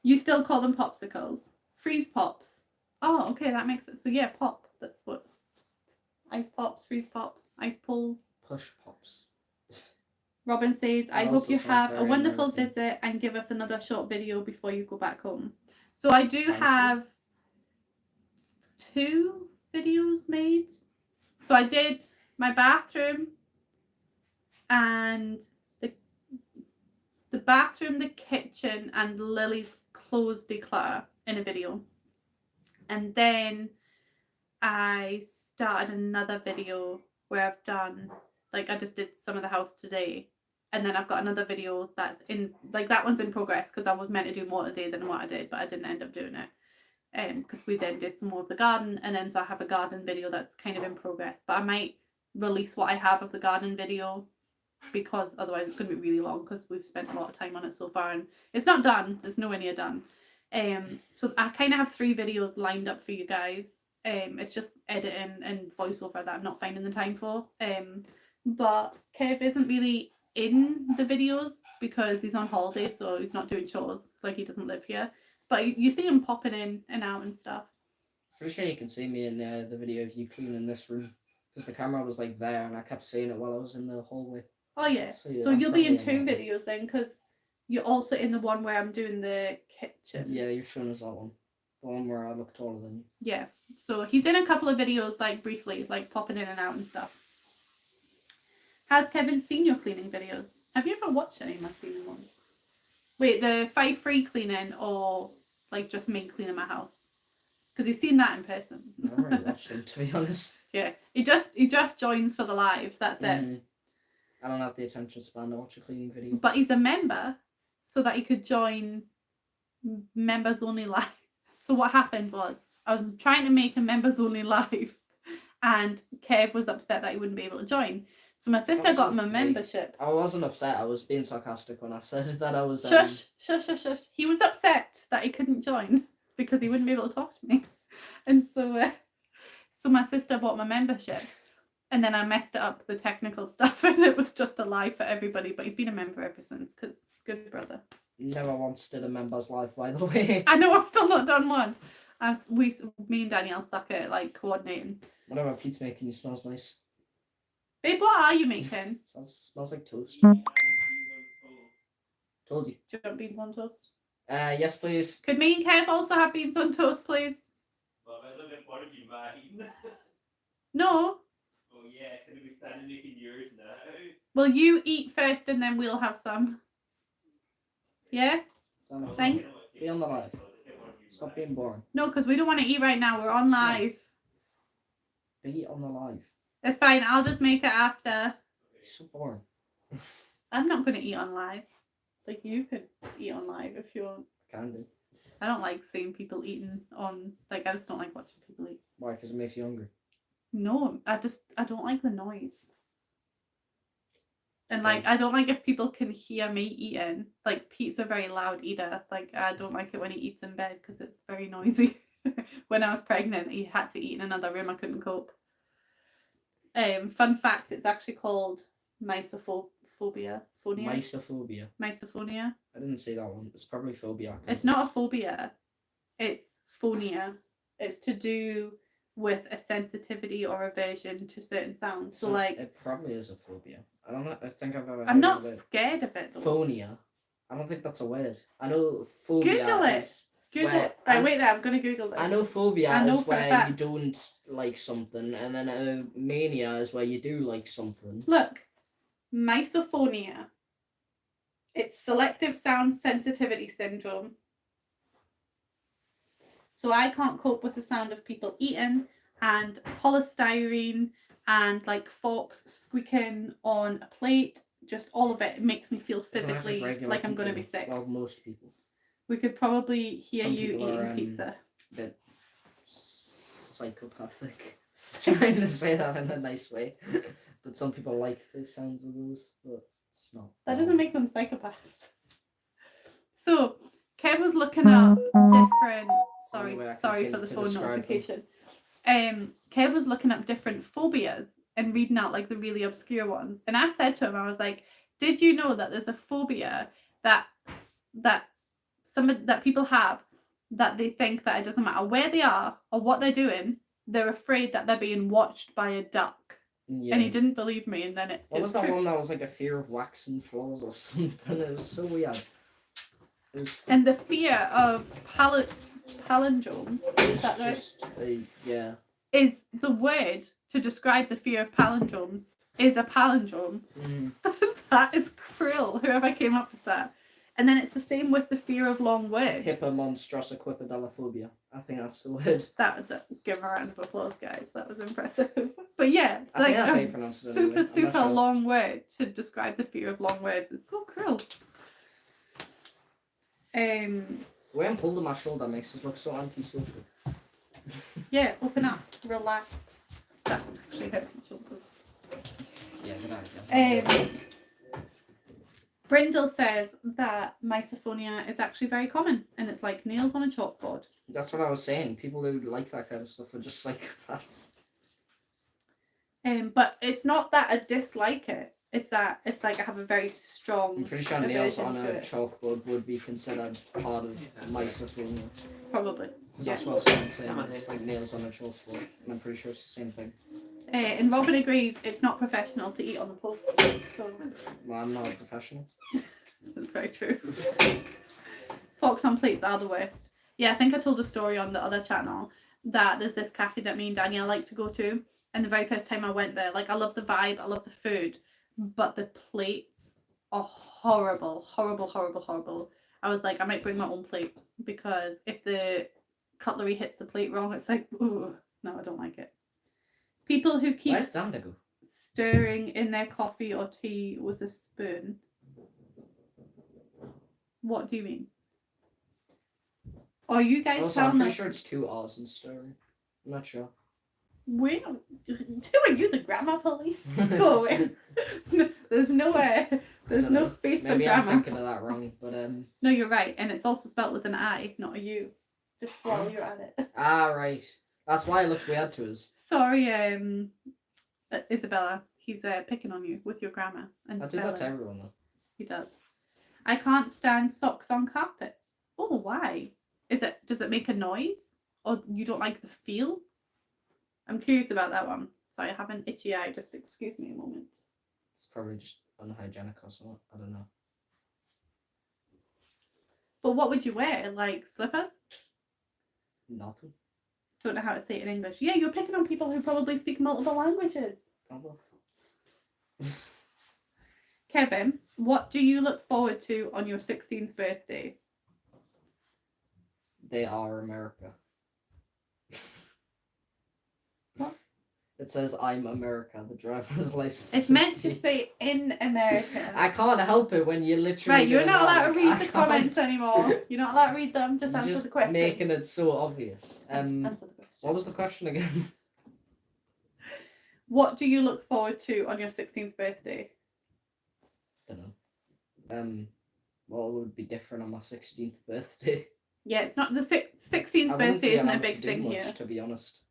You still call them popsicles, freeze pops. Oh, okay, that makes it. So yeah, pop. That's what. Ice pops, freeze pops, ice pulls. Push pops. Robin says, I That hope also you sounds have a very wonderful American. visit and give us another short video before you go back home. So I do Thank you. have 2 videos made. So I did my bathroom and the bathroom, the kitchen, and Lily's clothes declutter in a video. And then I started another video where I've done, like, I just did some of the house today. And then I've got another video that's in, like, that one's in progress because I was meant to do more today than what I did, but I didn't end up doing it. Because we then did some more of the garden, and then so I have a garden video that's kind of in progress. But I might release what I have of the garden video because otherwise it's going to be really long because we've spent a lot of time on it so far and it's not done. It's nowhere near done. So I kind of have 3 videos lined up for you guys. It's just editing and voiceover that I'm not finding the time for. But Kev isn't really in the videos because he's on holiday, so he's not doing chores. Like, he doesn't live here. But you see him popping in and out and stuff. Pretty sure you can see me in the video of you cleaning this room. Because the camera was like there and I kept seeing it while I was in the hallway. Oh, yeah. So, So I'm you'll be in probably 2 that one. videos then, because you're also in the one where I'm doing the kitchen. Yeah, you've shown us that one. The one where I look taller than you. Yeah. So he's in a couple of videos, like, briefly, like, popping in and out and stuff. Has Kevin seen your cleaning videos? Have you ever watched any of my cleaning ones? Wait, the 5-free cleaning or, like, just me cleaning my house? Because he's seen that in person. I haven't really watched them, to be honest. Yeah. He just joins for the lives, that's it. Mhm. I don't have the attention span to watch a cleaning video. But he's a member so that he could join members only live. So what happened was I was trying to make a members only live and Kev was upset that he wouldn't be able to join. So my sister got him a membership. I wasn't upset. I was being sarcastic when I said that I was. Shush. He was upset that he couldn't join because he wouldn't be able to talk to me. And so my sister bought my membership. And then I messed it up, the technical stuff, and it was just a lie for everybody. But he's been a member ever since, because good brother. Never once did a member's life, by the way. I know, I've still not done one. Me and Danielle suck at, like, coordinating. Whatever Pete's making, he smells nice. Babe, what are you making? Smells like toast. Told you. Do you want beans on toast? Yes, please. Could me and Kev also have beans on toast, please? No. Oh yeah, it's gonna be standing making yours now. Well, you eat first and then we'll have some. Yeah? Thank- Be on the live. Stop being boring. No, because we don't want to eat right now. We're on live. Be on the live. It's fine. I'll just make it after. It's so boring. I'm not going to eat on live. Like, you could eat on live if you want. Can do. I don't like seeing people eating on... Like, I just don't like watching people eat. Why? Because it makes you hungry. No, I don't like the noise. And, Okay. like, I don't like if people can hear me eating. Like, Pete's a very loud eater. Like, I don't like it when he eats in bed because it's very noisy. When I was pregnant, he had to eat in another room. I couldn't cope. Fun fact, it's actually called myophonia. Myophonia. Myophonia. I didn't say that one. It's probably phobia. It's not a phobia. It's phonia. It's to do with a sensitivity or aversion to certain sounds. So like, it probably is a phobia. I don't know. I think I've ever. I'm heard not of it. scared of it though. Phonia. I don't think that's a word. I know phobia. Google it. Is Google. where- Right, wait there. I'm gonna Google this. I know phobia I know is for a where you fact. don't like something, and then mania is where you do like something. Look, misophonia. It's selective sound sensitivity syndrome. So I can't cope with the sound of people eating and polystyrene and like forks squeaking on a plate. Just all of it makes me feel It's not just physically regular like I'm going to be people. sick. Well, most people. We could probably hear Some you people eating are, pizza. A bit psychopathic. Trying to say that in a nice way. But some people like the sounds of those, but it's not. That doesn't make them psychopaths. So, Kev was looking up different... Only way I can Sorry think for the to phone describe them. notification. Kev was looking up different phobias and reading out like the really obscure ones. And I said to him, I was like, did you know that there's a phobia that people have, that they think that it doesn't matter where they are or what they're doing, they're afraid that they're being watched by a duck. Yeah. And he didn't believe me, and then What was that true. one that was like a fear of waxing floors or something? It was so weird. It was, And the fear of palindromes, is that right? just yeah. Is the word to describe the fear of palindromes is a palindrome. Mm. That is cruel, whoever came up with that. And then it's the same with the fear of long words. Hippomonstrosiquipedalophobia. I think that's the word. That give a round of applause, guys. That was impressive. But yeah, I think that's how you pronounce it anyway. I'm not super sure. long word to describe the fear of long words. It's so cruel. The way I'm holding my shoulder makes us look so antisocial. Yeah, open up, relax. That actually hurts my shoulders. Yeah, good idea. Brindle says that misophonia is actually very common, and it's like nails on a chalkboard. That's what I was saying. People who like that kind of stuff are just psychopaths. But it's not that I dislike it. it's like I have a very strong I'm pretty sure nails aversion on to a it. chalkboard would be considered part of Myophonia. Probably. Because Yeah. that's what someone's saying. It's like nails on a chalkboard. And I'm pretty sure it's the same thing. And Robin agrees it's not professional to eat on the post. So Well, I'm not a professional. that's very true. Forks on plates are the worst. Yeah, I think I told a story on the other channel that there's this cafe that me and Danielle like to go to. And the very first time I went there, like I love the vibe, I love the food, but the plates are horrible, horrible, horrible, horrible. I was like, I might bring my own plate because if the cutlery hits the plate wrong, it's like, ooh, no, I don't like it. People who keep Where's Xander go? stirring in their coffee or tea with a spoon. What do you mean? Are you guys Also, I'm telling pretty us? sure it's 2 R's in stirring. I'm not sure. Who are you, the grammar police? Go away. There's no Dunno. no space for Maybe I'm grammar. thinking of that wrong, but No, you're right, and it's also spelled with an I, not a U. Just while you're at it. right. That's why it looks weird to us. Sorry, Isabella. He's picking on you with your grammar and I do that to spelling. everyone though. He does. I can't stand socks on carpets. Oh, why? Does it make a noise? Or you don't like the feel? I'm curious about that one. Sorry, I have an itchy eye. Just excuse me a moment. It's probably just unhygienic or something. I don't know. But what would you wear? Like slippers? Nothing. Don't know how to say it in English. Yeah, you're picking on people who probably speak multiple languages. Oh, well. Kevin, what do you look forward to on your 16th birthday? They are America. What? It says I'm America, the driver's license. It's meant to say in America. I can't help it when you literally. Right, you're doing not that, allowed to like, read I the can't. comments anymore. You're not allowed to read them. Just You're answer just the question. making it so obvious. Answer the question. What was the question again? What do you look forward to on your 16th birthday? Don't know. What would be different on my 16th birthday? Yeah, it's not the 16th I wouldn't birthday be isn't a allowed big to do thing much, here. to be honest.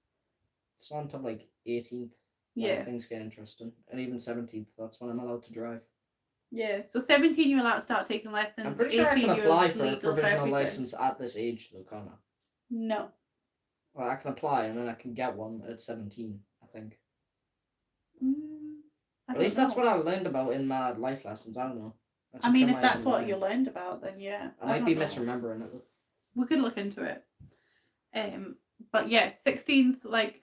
It's not until like 18th. Yeah. Things get interesting, and even 17th. That's when I'm allowed to drive. Yeah. So 17, you're allowed to start taking lessons. I'm pretty sure I 18, can you're apply for a legal provisional everything. license at this age, though, can't I? No. Well, I can apply and then I can get one at 17, I think. At least that's what I learned about in my life lessons. I don't know. I mean, if that's what you learned about, then yeah. I might be don't know. misremembering it. We could look into it. But yeah, 16th, like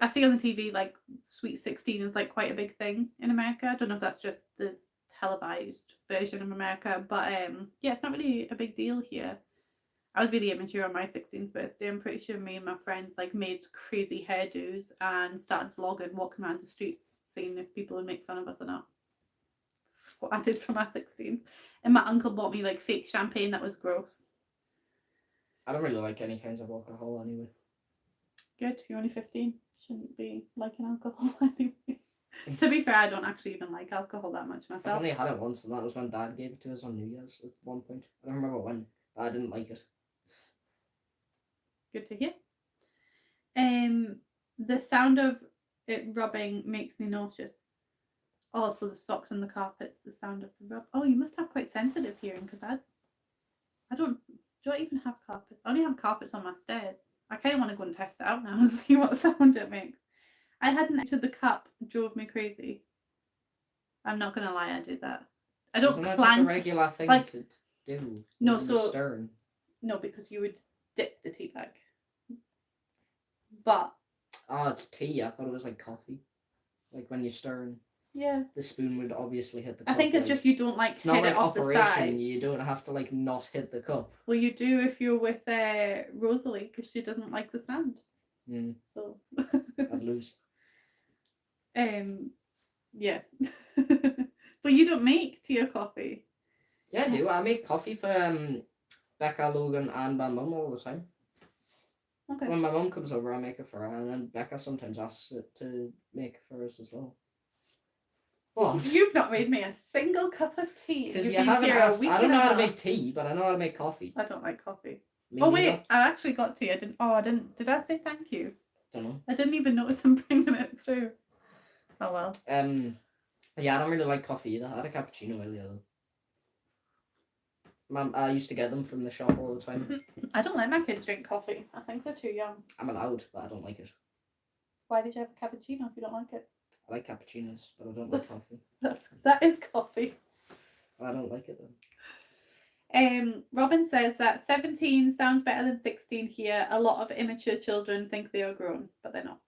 I see on the TV, like Sweet 16 is like quite a big thing in America. I don't know if that's just the televised version of America, but yeah, it's not really a big deal here. I was really immature on my 16th birthday. I'm pretty sure me and my friends like made crazy hairdos and started vlogging, walking around the streets, seeing if people would make fun of us or not. That's what I did for my 16th. And my uncle bought me like fake champagne that was gross. I don't really like any kinds of alcohol anyway. Good, you're only 15. Shouldn't be liking alcohol anyway. To be fair, I don't actually even like alcohol that much I've myself. only had it once, and that was when Dad gave it to us on New Year's at one point. I don't remember when, but I didn't like it. Good to hear. The sound of it rubbing makes me nauseous. Oh, so the socks on the carpets, the sound of the rub. Oh, you must have quite sensitive hearing, because I don't. Do I even have carpets? I only have carpets on my stairs. I kind of want to go and test it out now and see what sound it makes. I hadn't entered the cup, drove me crazy. I'm not gonna lie, I did that. I don't Isn't that clank. just a regular thing like- to do? No, when you're so- stirring. No, because you would dip the tea bag. But Oh, it's tea. I thought it was like coffee. Like when you're stirring, yeah, the spoon would obviously hit the I cup. think it's like, just you don't like it's hit not it like off the operation. sides. You don't have to like not hit the cup. Well, you do if you're with Rosalie, because she doesn't like the sound. Mm, So I'd lose. yeah. But you don't make tea or coffee. Yeah, I do. I make coffee for Becca, Logan, and my mum all the time. Okay. When my mum comes over, I make it for her, and then Becca sometimes asks it to make it for us as well. What? You've not made me a single cup of tea. Because You've you been haven't here a asked. week I don't and know a how to half. make tea, but I know how to make coffee. I don't like coffee. Me Oh neither. wait, I actually got tea. I didn't. Did I say thank you? Don't know. I didn't even notice them bringing it through. Oh well. Yeah, I don't really like coffee either. I had a cappuccino earlier though. I used to get them from the shop all the time. I don't let my kids drink coffee. I think they're too young. I'm allowed, but I don't like it. Why did you have a cappuccino if you don't like it? I like cappuccinos, but I don't like coffee. That is coffee. I don't like it then. Robin says that 17 sounds better than 16 here. A lot of immature children think they are grown, but they're not.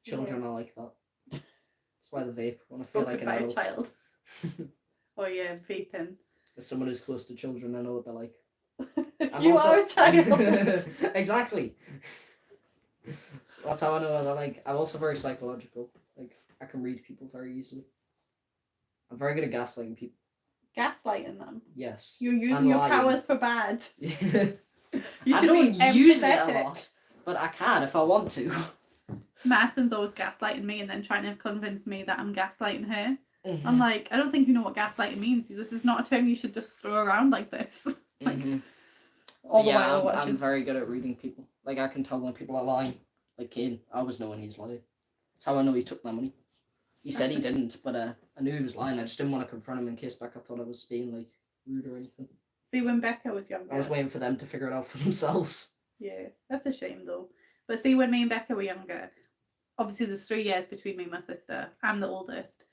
Children are like that. That's why the vape when I feel Spoken like an by adult. a child. Oh yeah, vaping. As someone who's close to children, I know what they're like. You are a child. Exactly. So that's how I know what they're like. I'm also very psychological. Like I can read people very easily. I'm very good at gaslighting people. Gaslighting them. Yes. You're using And your lying. powers for bad. You I should don't be use it a empathetic. lot, but I can if I want to. Madison's always gaslighting me and then trying to convince me that I'm gaslighting her. Mm-hmm. I'm like, I don't think you know what gaslighting means. This is not a term you should just throw around like this. Like, Mm-hmm. all the Yeah, while I'm very good at reading people. Like I can tell when people are lying. Like Kane, I always know when he's lying. That's how I know he took my money. He said he didn't, but I knew he was lying. I just didn't want to confront him in case Becca thought I was being like rude or anything. See, when Becca was younger. I was waiting for them to figure it out for themselves. Yeah, that's a shame though. But see, when me and Becca were younger, obviously there's 3 years between me and my sister. I'm the oldest.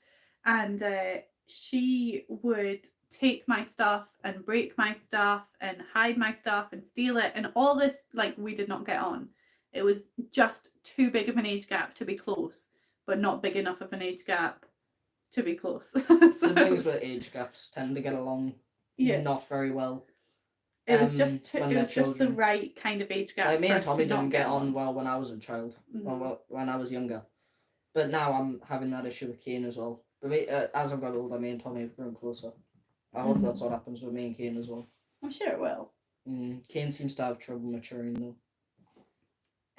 And she would take my stuff and break my stuff and hide my stuff and steal it. And all this, like, we did not get on. It was just too big of an age gap to be close, but not big enough of an age gap to be close. Siblings with age gaps tend to get along not very well. It was just when it they're was just the children. right kind of age gap. Like me for and us to Tommy not didn't get on well when I was a child, Mhm. when I was younger. But now I'm having that issue with Kane as well. But me, as I've got older, me and Tommy have grown closer. I hope that's what happens with me and Kane as well. I'm sure it will. Kane seems to have trouble maturing though.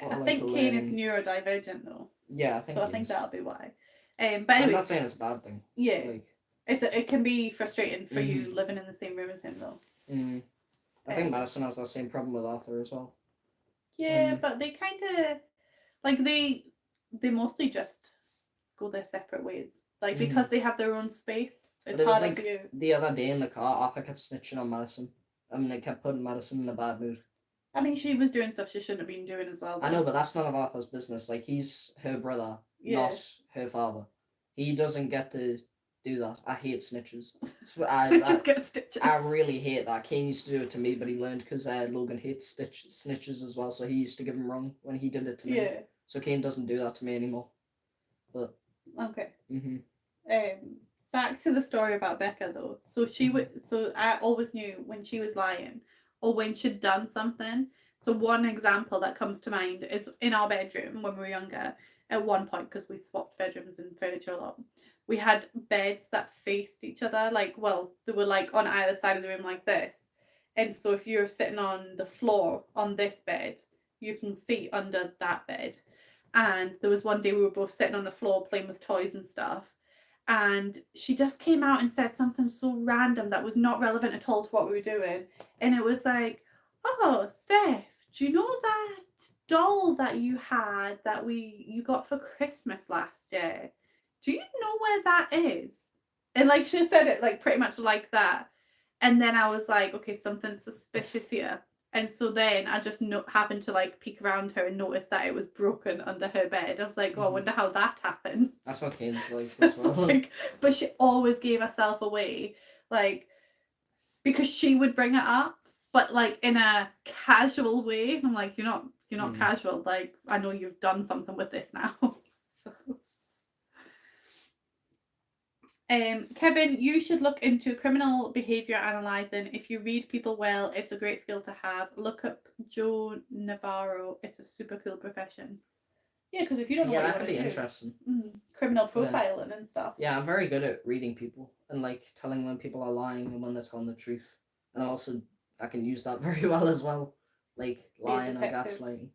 I think Kane is neurodivergent though. Yeah, I think that'll be why. But I'm anyway, not saying it's a bad thing. yeah, Like, it can be frustrating for you living in the same room as him though. I think Madison has that same problem with Arthur as well. Yeah, but they kind of like they mostly just go their separate ways. Like because they have their own space, it's harder for you. The other day in the car, Arthur kept snitching on Madison. I mean, it kept putting Madison in a bad mood. I mean, she was doing stuff she shouldn't have been doing as well. Though. I know, but that's none of Arthur's business. Like, he's her brother, not her father. He doesn't get to do that. I hate snitches. Snitches get stitches. I really hate that. Kane used to do it to me, but he learned because Logan hates snitches as well, so he used to give him wrong when he did it to me. Yeah. So Kane doesn't do that to me anymore. But okay. Mm-hmm. Back to the story about Becca though. So she would. So I always knew when she was lying or when she'd done something. So one example that comes to mind is in our bedroom when we were younger. At one point, because we swapped bedrooms and furniture a lot, we had beds that faced each other. Like, well, they were like on either side of the room like this. And so if you're sitting on the floor on this bed, you can see under that bed. And there was one day we were both sitting on the floor playing with toys and stuff. And she just came out and said something so random that was not relevant at all to what we were doing. And it was like, oh, Steph, do you know that doll that you had that you got for Christmas last year? Do you know where that is? And like she said it like pretty much like that. And then I was like, okay, something's suspicious here. And so then I just happened to like peek around her and notice that it was broken under her bed. I was like, oh, I wonder how that happened. That's what Kane's like as well. But she always gave herself away, like, because she would bring it up, but like in a casual way. And I'm like, you're not casual. Like, I know you've done something with this now. So. Kevin, you should look into criminal behaviour analysing. If you read people well, it's a great skill to have. Look up Joe Navarro. It's a super cool profession. Yeah, because if you don't know what that could be interesting. Criminal profiling and stuff. Yeah, I'm very good at reading people and like telling when people are lying and when they're telling the truth. And also, I can use that very well as well, like lying or gaslighting.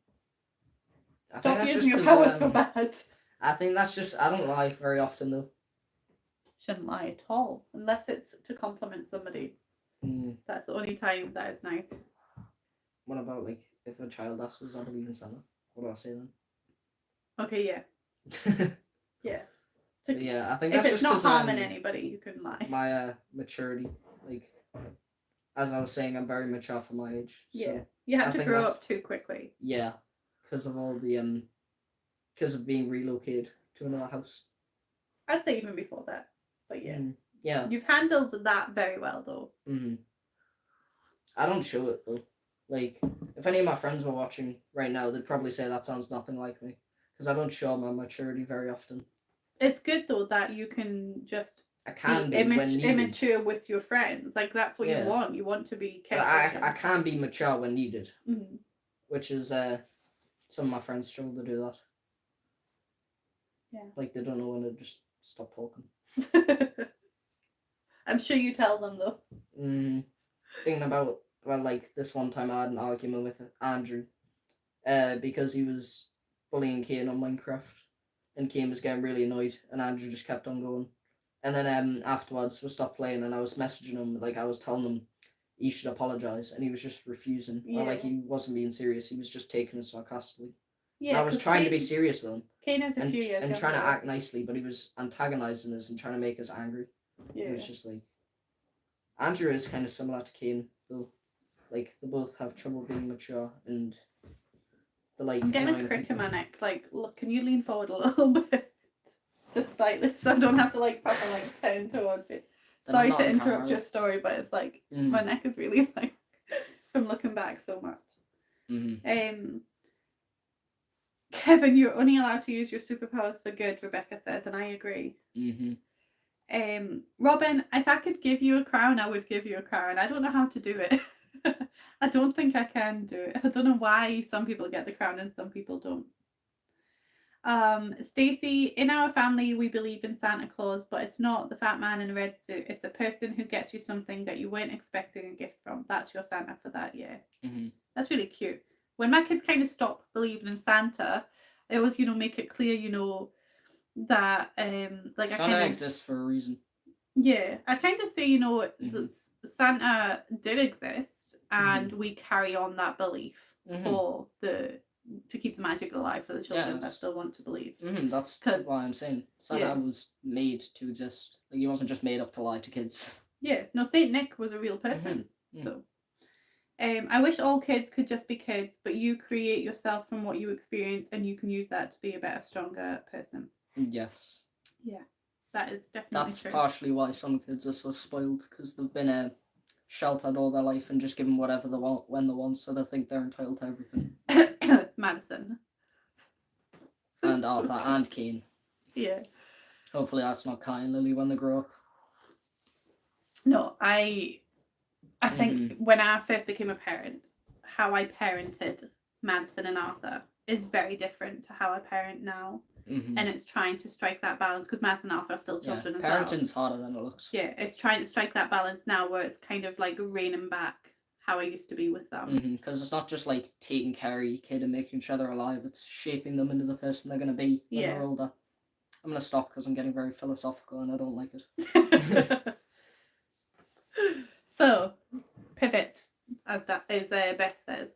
Stop using your powers for bad. I think that's just, I don't lie very often though. Shouldn't lie at all, unless it's to compliment somebody. That's the only time that is nice. What about like if a child asks us, I believe in Santa? What do I say then? Okay, yeah. Yeah. But yeah, I think If that's it's just not 'cause, harming anybody, you can lie. my maturity. Like, as I was saying, I'm very mature for my age. So, Yeah, you I had to think grow that's- up too quickly. yeah, because of all the because of being relocated to another house. I'd say even before that, but yeah, Yeah. you've handled that very well though. I don't show it though. Like, if any of my friends were watching right now, they'd probably say that sounds nothing like me, because I don't show my maturity very often. It's good though that you can just I can be be when needed. immature with your friends. Like that's what Yeah. you want. You want to be But careful. I can be mature when needed, Mhm. which is some of my friends struggle to do that. Yeah. Like, they don't know when to just stop talking. I'm sure you tell them though. Thinking about like this one time I had an argument with Andrew, because he was bullying Kane on Minecraft, and Kane was getting really annoyed, and Andrew just kept on going. And then afterwards we stopped playing, and I was messaging him, like I was telling him he should apologize, and he was just refusing. Or like he wasn't being serious, he was just taking it sarcastically. Yeah, and I was 'cause trying to be Kane- serious with him Kane is a and, few years and trying to younger. act nicely, but he was antagonizing us and trying to make us angry. Yeah. It was just like, Andrew is kind of similar to Kane though. Like, they both have trouble being mature, and the like. I'm getting a annoying crick in people. my neck. Like, look, can you lean forward a little bit? Just slightly, so I don't have to like proper like turn towards you. Then I'm Sorry not to on interrupt camera. your story, but it's like Mm. my neck is really like from looking back so much. Mm-hmm. Kevin, you're only allowed to use your superpowers for good, Rebecca says, and I agree. Mm-hmm. Robin, if I could give you a crown, I would give you a crown. I don't know how to do it. I don't think I can do it. I don't know why some people get the crown and some people don't. Stacey, in our family, we believe in Santa Claus, but it's not the fat man in a red suit. It's a person who gets you something that you weren't expecting a gift from. That's your Santa for that year. Mm-hmm. That's really cute. When my kids kind of stop believing in Santa, I always, make it clear, that like Santa I exists for a reason. Yeah, I kind of say, Mhm. that Santa did exist, and we carry on that belief for to keep the magic alive for the children that still want to believe. That's 'Cause- why I'm saying Santa was made to exist. Like, he wasn't just made up to lie to kids. Yeah, no, Saint Nick was a real person. So, I wish all kids could just be kids, but you create yourself from what you experience, and you can use that to be a better, stronger person. Yes. Yeah, that is definitely That's true. partially why some kids are so spoiled, because they've been sheltered all their life and just given whatever they want when they want, so they think they're entitled to everything. Madison. And Arthur and Kane. Yeah. Hopefully that's not Kai and Lily when they grow up. No, I think when I first became a parent, how I parented Madison and Arthur is very different to how I parent now. And it's trying to strike that balance, because Madison and Arthur are still children as well. Parenting's harder than it looks. Yeah, it's trying to strike that balance now where it's kind of like reining back how I used to be with them. Because it's not just like taking care of your kid and making sure they're alive, it's shaping them into the person they're going to be when they're older. I'm going to stop because I'm getting very philosophical and I don't like it. So, pivot, as Beth says.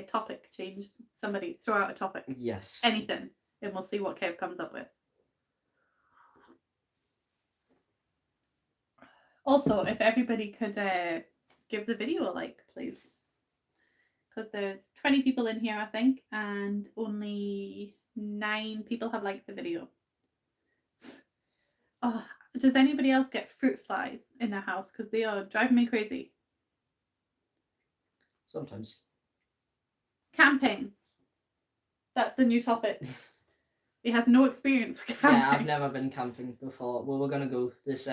Topic change. Somebody throw out a topic. Yes. Anything. And we'll see what Kev comes up with. Also, if everybody could give the video a like, please. Because there's 20 people in here, I think, and only 9 people have liked the video. Oh, does anybody else get fruit flies in their house? Because they are driving me crazy. Sometimes. Camping. That's the new topic. He has no experience with camping. Yeah, I've never been camping before. Well, we're gonna go this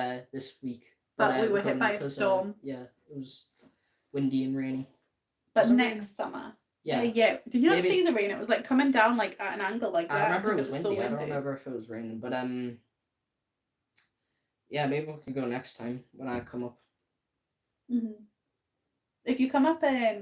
week. But we were hit by a storm. Yeah, it was windy and rainy. But Was it next raining? summer. Yeah. Yeah. Did you not Maybe- see the rain? It was like coming down like at an angle like that. I remember it 'cause was windy. I don't remember if it was raining, but yeah, maybe we can go next time when I come up. If you come up, I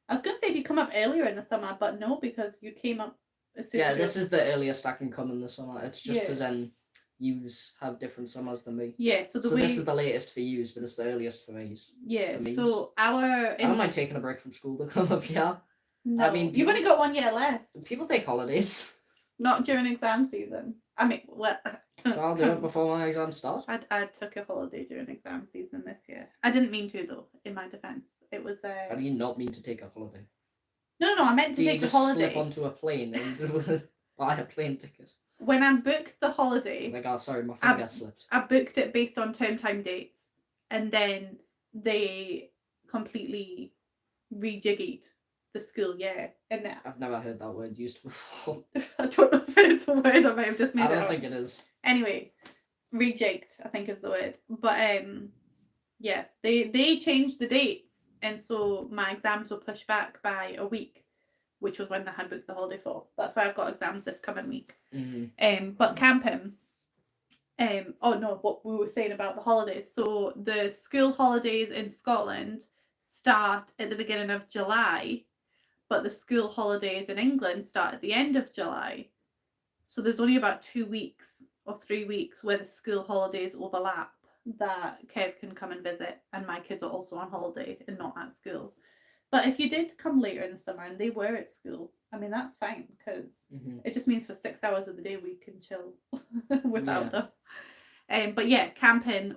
was gonna say if you come up earlier in the summer, but no, because you came up as soon as This is the earliest I can come in the summer. It's just Yeah. because yous have different summers than me. Yeah, so the So way this is the latest for yous, but it's the earliest for me. yeah, for me. so our I don't mind taking a break from school to come up here. no, I mean, you've only got 1 year left. People take holidays. Not during exam season. I mean, well, So I'll do it before my exams start. I took a holiday during exam season this year. I didn't mean to though. In my defence, it was. How do you not mean to take a holiday? No, I meant to Do you take a just holiday. slip onto a plane and buy a plane ticket? When I booked the holiday, Like, oh, sorry, my finger slipped. I booked it based on term time dates, and then they completely rejiggied the school year. And I've never heard that word used before. I don't know if it's a word. I might have just made it I don't up. think it is. Anyway, rejigged, I think is the word. But yeah, they changed the dates, and so my exams were pushed back by a week, which was when I had booked the holiday for. That's why I've got exams this coming week. But camping. Oh no, what we were saying about the holidays. So the school holidays in Scotland start at the beginning of July, but the school holidays in England start at the end of July. So there's only about 2 weeks or 3 weeks where the school holidays overlap that Kev can come and visit, and my kids are also on holiday and not at school. But if you did come later in the summer and they were at school, I mean, that's fine, because it just means for 6 hours of the day we can chill without them. But yeah, camping,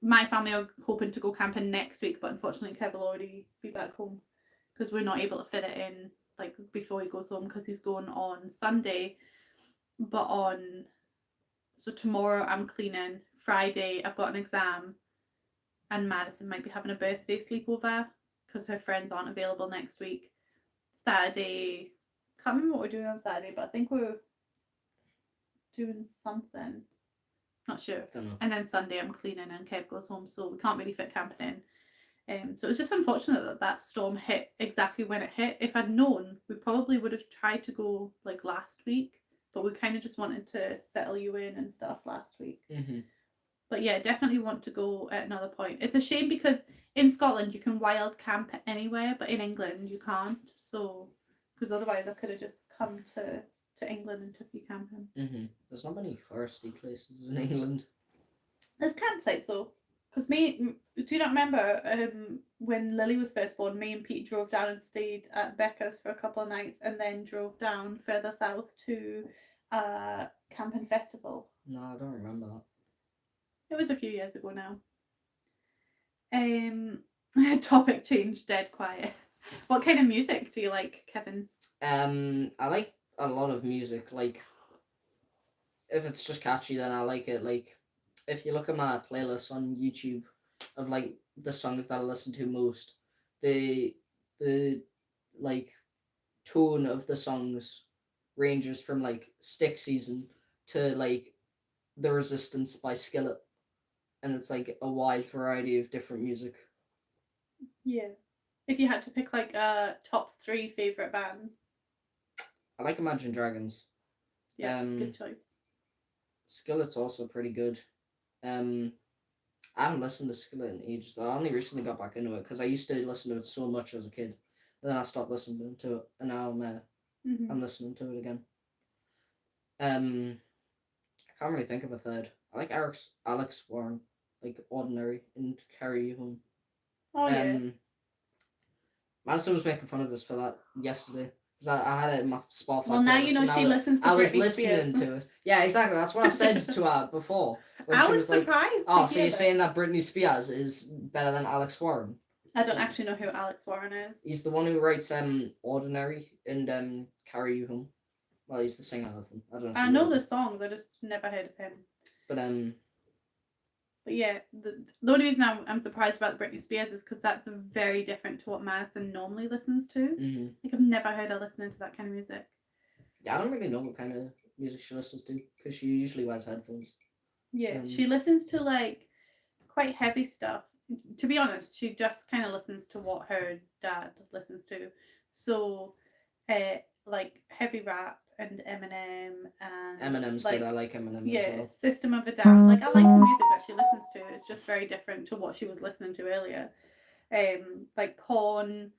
my family are hoping to go camping next week, but unfortunately Kev will already be back home because we're not able to fit it in like before he goes home, because he's going on Sunday. But so tomorrow I'm cleaning, Friday I've got an exam, and Madison might be having a birthday sleepover because her friends aren't available next week. Saturday, can't remember what we're doing on Saturday, but I think we're doing something, not sure. Don't know. And then Sunday I'm cleaning and Kev goes home, so we can't really fit camping in. So it was just unfortunate that storm hit exactly when it hit. If I'd known, we probably would have tried to go like last week, but we kind of just wanted to settle you in and stuff last week. But yeah, definitely want to go at another point. It's a shame because in Scotland you can wild camp anywhere, but in England you can't. So, because otherwise I could have just come to England and took you camping. There's not many foresty places in England. There's campsites though. Because do you not remember when Lily was first born, me and Pete drove down and stayed at Becca's for a couple of nights and then drove down further south to camping festival? No, I don't remember that. It was a few years ago now. Topic change, dead quiet. What kind of music do you like, Kevin? I like a lot of music. Like, if it's just catchy, then I like it. Like, if you look at my playlist on YouTube of like the songs that I listen to most, the like tone of the songs ranges from like Stick Season to like The Resistance by Skillet, and it's like a wide variety of different music. Yeah. If you had to pick like top 3 favourite bands. I like Imagine Dragons. Yeah, good choice. Skillet's also pretty good. I haven't listened to Skillet in ages though. I only recently got back into it because I used to listen to it so much as a kid. Then I stopped listening to it, and now I'm listening to it again. I can't really think of a third. I like Alex Warren, like Ordinary, and Carry You Home. Oh yeah. Madison was making fun of us for that yesterday because I had it in my Spotify. Well, now you know she listens to Britney Spears. I was listening to it. Yeah, exactly. That's what I said to her before. When I she was surprised. Oh, so you're saying that Britney Spears is better than Alex Warren? I don't actually know who Alex Warren is. He's the one who writes Ordinary and Carry You Home. Well, he's the singer of them. I don't know. I know the songs. I just never heard of him. But yeah, the only reason I'm surprised about Britney Spears is because that's very different to what Madison normally listens to. Like, I've never heard her listening to that kind of music. Yeah, I don't really know what kind of music she listens to because she usually wears headphones. Yeah, she listens to like quite heavy stuff. To be honest, she just kind of listens to what her dad listens to. So, like heavy rap and Eminem and Eminem's like, good. I like Eminem as well. System of a Down. Like, I like the music that she listens to. It's just very different to what she was listening to earlier. Like Korn,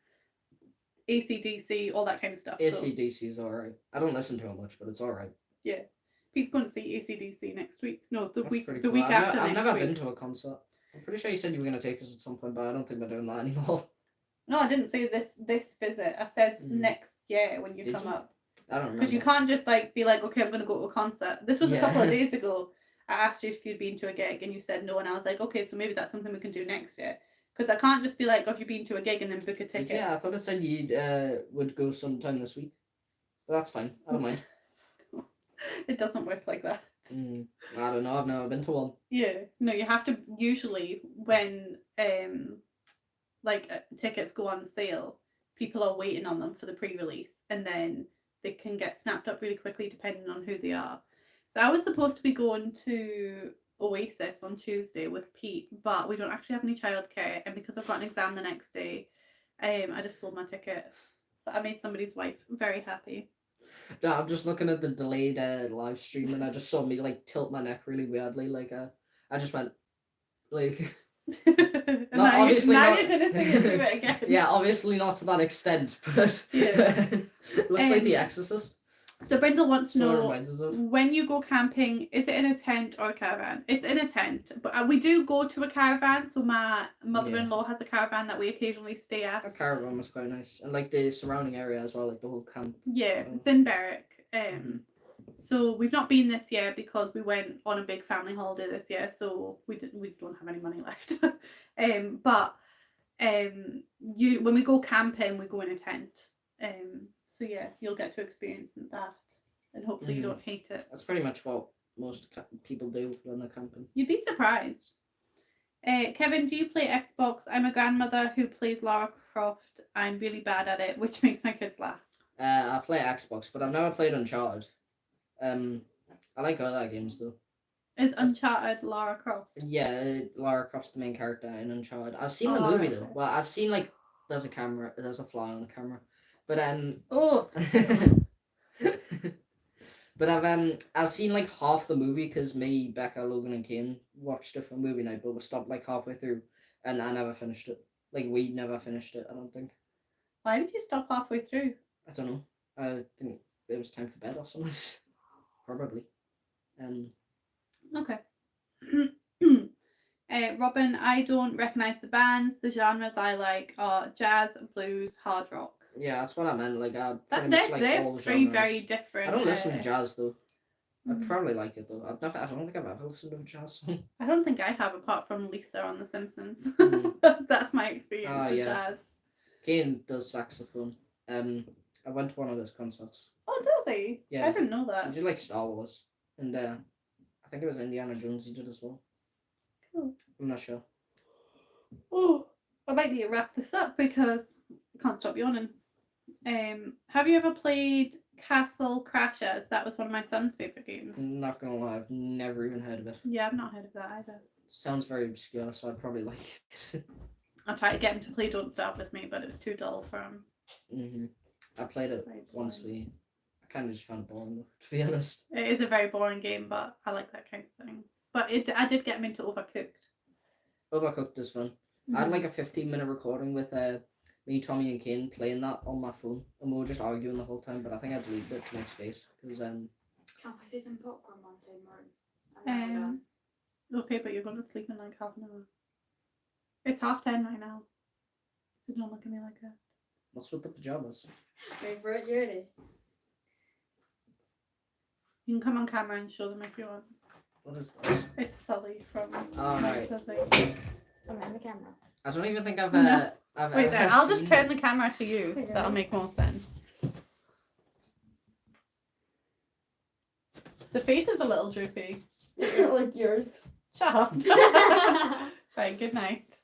AC/DC, all that kind of stuff. AC/DC is alright. I don't listen to it much, but it's alright. Yeah, Pete's going to see AC/DC next week. No, the That's week cool. after next week. I've never been to a concert. I'm pretty sure you said you were going to take us at some point, but I don't think we're doing that anymore. No, I didn't say this visit. I said next year when you come up. I don't remember. Because you can't just like be like, okay, I'm going to go to a concert. This was a Yeah. couple of days ago. I asked you if you'd been to a gig and you said no, and I was like, okay, so maybe that's something we can do next year. Because I can't just be like, oh, if you've been to a gig and then book a ticket. Yeah, I thought it said you would go sometime this week. But that's fine. I don't mind. It doesn't work like that. I don't know. I've never been to one. Yeah. No, you have to usually when tickets go on sale, people are waiting on them for the pre-release, and then they can get snapped up really quickly depending on who they are. So I was supposed to be going to Oasis on Tuesday with Pete, but we don't actually have any childcare, and because I've got an exam the next day, I just sold my ticket. But I made somebody's wife very happy. No, I'm just looking at the delayed live stream, and I just saw me like tilt my neck really weirdly. Like I just went like. Now you're gonna say it, do it again. Yeah, obviously not to that extent, but Yeah. looks like The Exorcist. So Brindle wants to So it know, reminds us of. when you go camping, is it in a tent or a caravan? It's in a tent, but we do go to a caravan. So my mother-in-law has a caravan that we occasionally stay at. That caravan was quite nice, and like the surrounding area as well, like the whole camp. Yeah, it's in Berwick. So we've not been this year because we went on a big family holiday this year, so we don't have any money left. But when we go camping, we go in a tent. So yeah, you'll get to experience that, and hopefully you don't hate it. That's pretty much what most people do when they're camping. You'd be surprised. Kevin, do you play Xbox? I'm a grandmother who plays Lara Croft. I'm really bad at it, which makes my kids laugh. I play Xbox, but I've never played Uncharted. I like other games though. Is Uncharted Lara Croft? Yeah, Lara Croft's the main character in Uncharted. I've seen the movie though. Well, I've seen like there's a fly on the camera, but but I've seen like half the movie because me, Becca, Logan, and Kane watched it for movie night, but we stopped like halfway through, and I never finished it. Like we never finished it. I don't think. Why did you stop halfway through? I don't know. I think it was time for bed or something. Probably. Okay. Robin, I don't recognise the bands. The genres I like are jazz, blues, hard rock. Yeah, that's what I meant. Like I They're all the three genres. very different. I don't listen to jazz though. I'd probably like it though. I don't think I've ever listened to a jazz song. I don't think I have, apart from Lisa on The Simpsons. That's my experience with jazz. Kane does saxophone. I went to one of his concerts. Oh, does he? Yeah. I didn't know that. He did like Star Wars, and I think it was Indiana Jones he did as well. Cool. I'm not sure. Oh, I might need to wrap this up because I can't stop yawning. Have you ever played Castle Crashers? That was one of my son's favourite games. Not gonna lie, I've never even heard of it. Yeah, I've not heard of that either. Sounds very obscure, so I'd probably like it. I tried to get him to play Don't Starve with me, but it was too dull for him. I played it once. I kind of just found it boring, though, to be honest. It is a very boring game, but I like that kind of thing. But I did get him into Overcooked. Overcooked is fun. I had like a 15-minute recording with me, Tommy, and Kane playing that on my phone, and we were just arguing the whole time. But I think I deleted it to make space because Can't I see some popcorn one tomorrow? Okay, but you're going to sleep in like half an hour. It's 10:30 right now, so don't look at me like that. What's with the pajamas? Wait for it, you ready? You can come on camera and show them if you want. What is this? It's Sully from Right. I'm in the camera. I don't even think I've No. I've Wait ever there, I'll seen... just turn the camera to you. Okay. That'll make more sense. The face is a little droopy. Like yours. Shut up. Right, good night.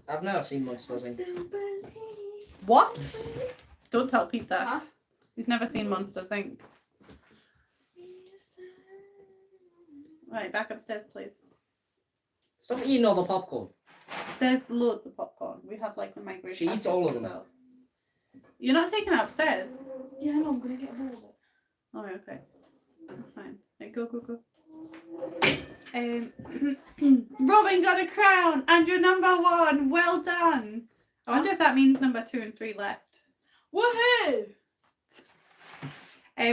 I've never seen Monsters Inc. What? Don't tell Pete that. Huh? He's never seen Monsters Inc. Right, back upstairs, please. Stop eating all the popcorn. There's loads of popcorn. We have like the microwave. She eats packets all of as them. well. You're not taking it upstairs? Yeah, no, I'm gonna get a bowl of it. Oh, okay. That's fine. Right, go. Robin got a crown and you're number 1. Well done. I wonder if that means number 2 and 3 left. Woohoo!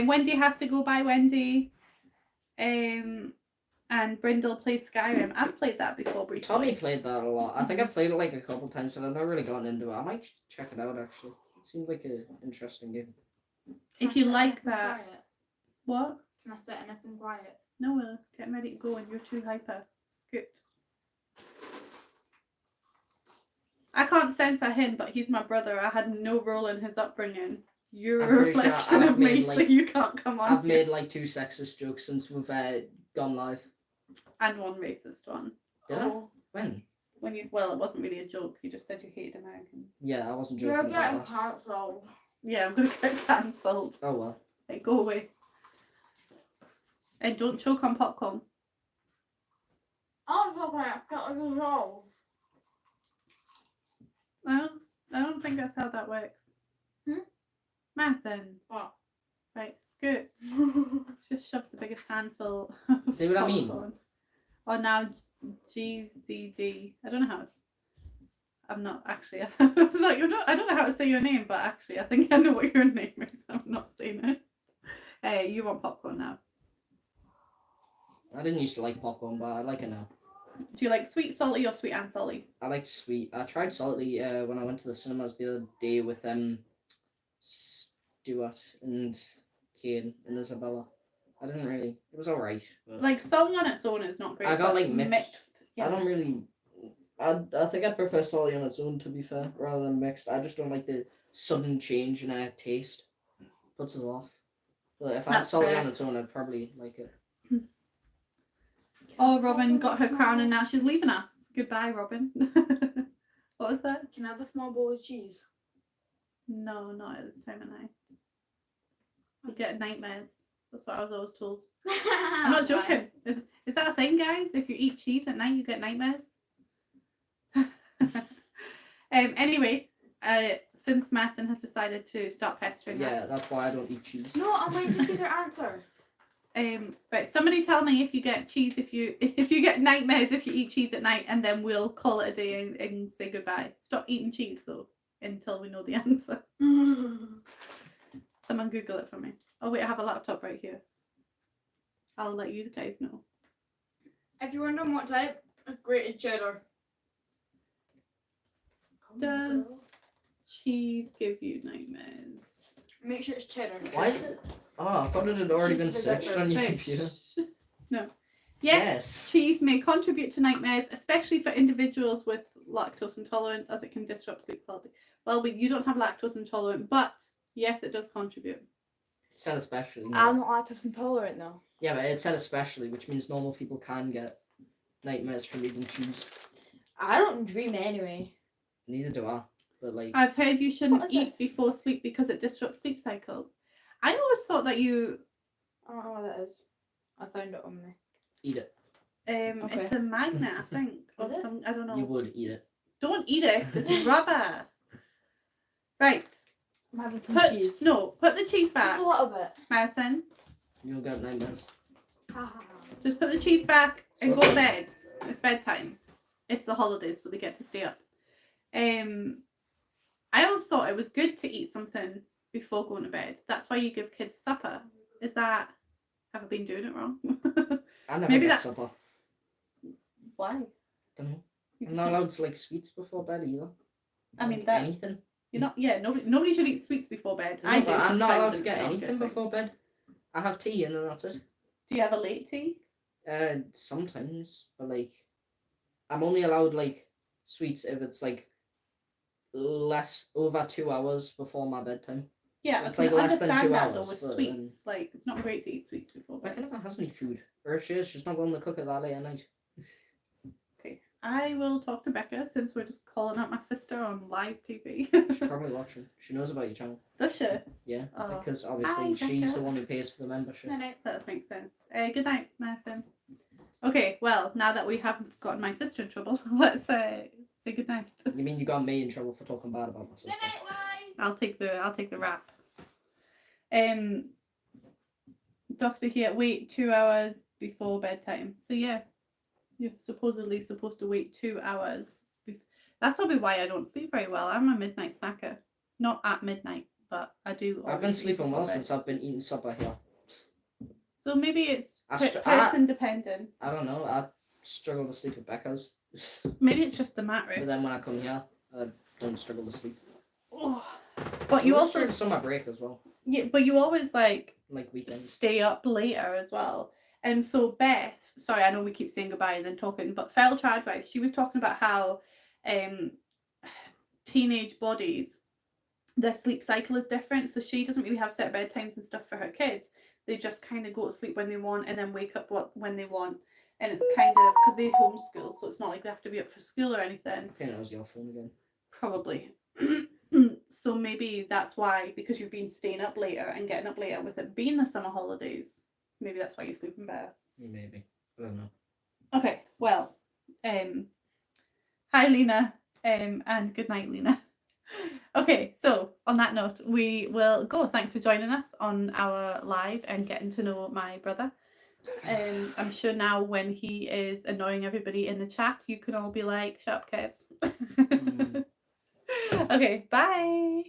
Wendy has to go by Wendy. And Brindle plays Skyrim. I've played that before briefly. Tommy played that a lot. I think I've played it like a couple times, but I've never really gotten into it. I might check it out actually. It seems like an interesting game. If Can you I set like up and that, quiet? what? Can I setting up and quiet? No, we're getting ready to go and you're too hyper. Scoot. I can't censor him, but he's my brother. I had no role in his upbringing. You're I'm a pretty sure reflection I've of me, made, so like- you can't come on. I've here. made like 2 sexist jokes since we've gone live. And one racist one. Did Oh. I? When? When you it wasn't really a joke. You just said you hated Americans. Yeah, I wasn't You're joking getting about that. cancelled. Yeah, I'm gonna get cancelled. Oh well. Hey, go away. And don't choke on popcorn. I'm talking about cancelled. I don't think that's how that works. Hmm? Madison. What? Right, scoot. Just shove the biggest handful. Of See what I mean? popcorn. Oh, now GCD. I don't know how it's. I'm not actually. I was like, I don't know how to say your name, but actually, I think I know what your name is. I'm not saying it. Hey, you want popcorn now? I didn't used to like popcorn, but I like it now. Do you like sweet, salty, or sweet and salty? I like sweet. I tried salty when I went to the cinemas the other day with Stuart and Kane and Isabella. I didn't really. It was alright. Like salty on its own is not great. I got, but like, mixed. Yeah. I don't really. I think I'd prefer salty on its own, to be fair, rather than mixed. I just don't like the sudden change in a taste. Puts it off. But if I had That's salty fair. on its own, I'd probably like it. Oh, Robin got her crown and now she's leaving us. Goodbye, Robin. What was that? Can I have a small bowl of cheese? No, not at this time of night. You get nightmares. That's what I was always told. I'm not joking. Is that a thing, guys? If you eat cheese at night, you get nightmares? Anyway, since Madison has decided to stop pestering Yeah, us. that's why I don't eat cheese. No, I'm waiting to see their answer. Right, somebody tell me if you get cheese, if you get nightmares if you eat cheese at night, and then we'll call it a day and say goodbye. Stop eating cheese though until we know the answer. Someone Google it for me. Oh wait, I have a laptop right here. I'll let you guys know. If you're wondering what type, it's grated cheddar. Does cheese give you nightmares? Make sure it's cheddar. Why is it? Oh, I thought it had already been Cheese is a searched on your Right. computer. No. Yes. Cheese may contribute to nightmares, especially for individuals with lactose intolerance, as it can disrupt sleep quality. Well, you don't have lactose intolerant, but yes, it does contribute. It said especially. No. I'm not lactose intolerant though. Yeah, but it said especially, which means normal people can get nightmares from eating cheese. I don't dream anyway. Neither do I. But like, I've heard you shouldn't What is eat this? before sleep because it disrupts sleep cycles. I always thought that you I don't know what that is. I found it on me. eat it. Okay. it's a magnet, I think, or Is it? some. I don't know. You would eat it. Don't eat it. It's rubber. Right. I'm having some Put cheese. put the cheese Just back, a little bit. Madison. You'll get nightmares. Just put the cheese back and So- go to bed. It's bedtime. It's the holidays, so they get to stay up. I always thought it was good to eat something before going to bed. That's why you give kids supper. Is that? Have I been doing it wrong? I never Maybe get that- supper. Why? Don't know. You I'm just not eat- allowed to like sweets before bed either. I mean, Like, that's- anything. You're not. Yeah. Nobody should eat sweets before bed. No, I do. but I'm not sometimes, allowed and to get it's not a anything good thing. before bed. I have tea and then that's it. Do you have a late tea? Sometimes, but like, I'm only allowed like sweets if it's like less over 2 hours before my bedtime. Yeah, It's I like can less than understand 2 that, though, hours, with but, sweets. Like, it's not great to eat sweets before My bed. kid never has any food, or if she is, she's not going to cook it that late at night. Okay, I will talk to Becca since we're just calling out my sister on live TV. She's probably watching. She knows about your channel. Does she? Yeah, Oh. because obviously Hi, she's Becca. the one who pays for the membership. That makes sense. Good night, Madison. Okay, well, now that we haven't gotten my sister in trouble, let's say good night. You mean you got me in trouble for talking bad about my sister? I'll take the rap. Doctor here, wait 2 hours before bedtime. So yeah, you're supposedly supposed to wait 2 hours. That's probably why I don't sleep very well. I'm a midnight snacker. Not at midnight, but I do. I've been always sleep sleeping before well bed. since I've been eating supper here. So maybe it's I person dependent. I don't know. I struggle to sleep at Becca's. Maybe it's just the mattress. But then when I come here, I don't struggle to sleep. Oh, But you also during summer break as well, but you always like weekends. stay up later as well. And so Beth, sorry, I know we keep saying goodbye and then talking, but Fel Chadwick, she was talking about how teenage bodies, their sleep cycle is different. So she doesn't really have set bedtimes and stuff for her kids. They just kind of go to sleep when they want and then wake up when they want. And it's kind of because they homeschool, so it's not like they have to be up for school or anything. I think that was your phone again. Probably. So maybe that's why, because you've been staying up later and getting up later with it being the summer holidays. So maybe that's why you're sleeping better. Maybe. I don't know. Okay, well, hi Lena, and good night, Lena. Okay, so on that note, we will go. Thanks for joining us on our live and getting to know my brother. I'm sure now when he is annoying everybody in the chat, you can all be like, shut up, Kev. Okay, bye.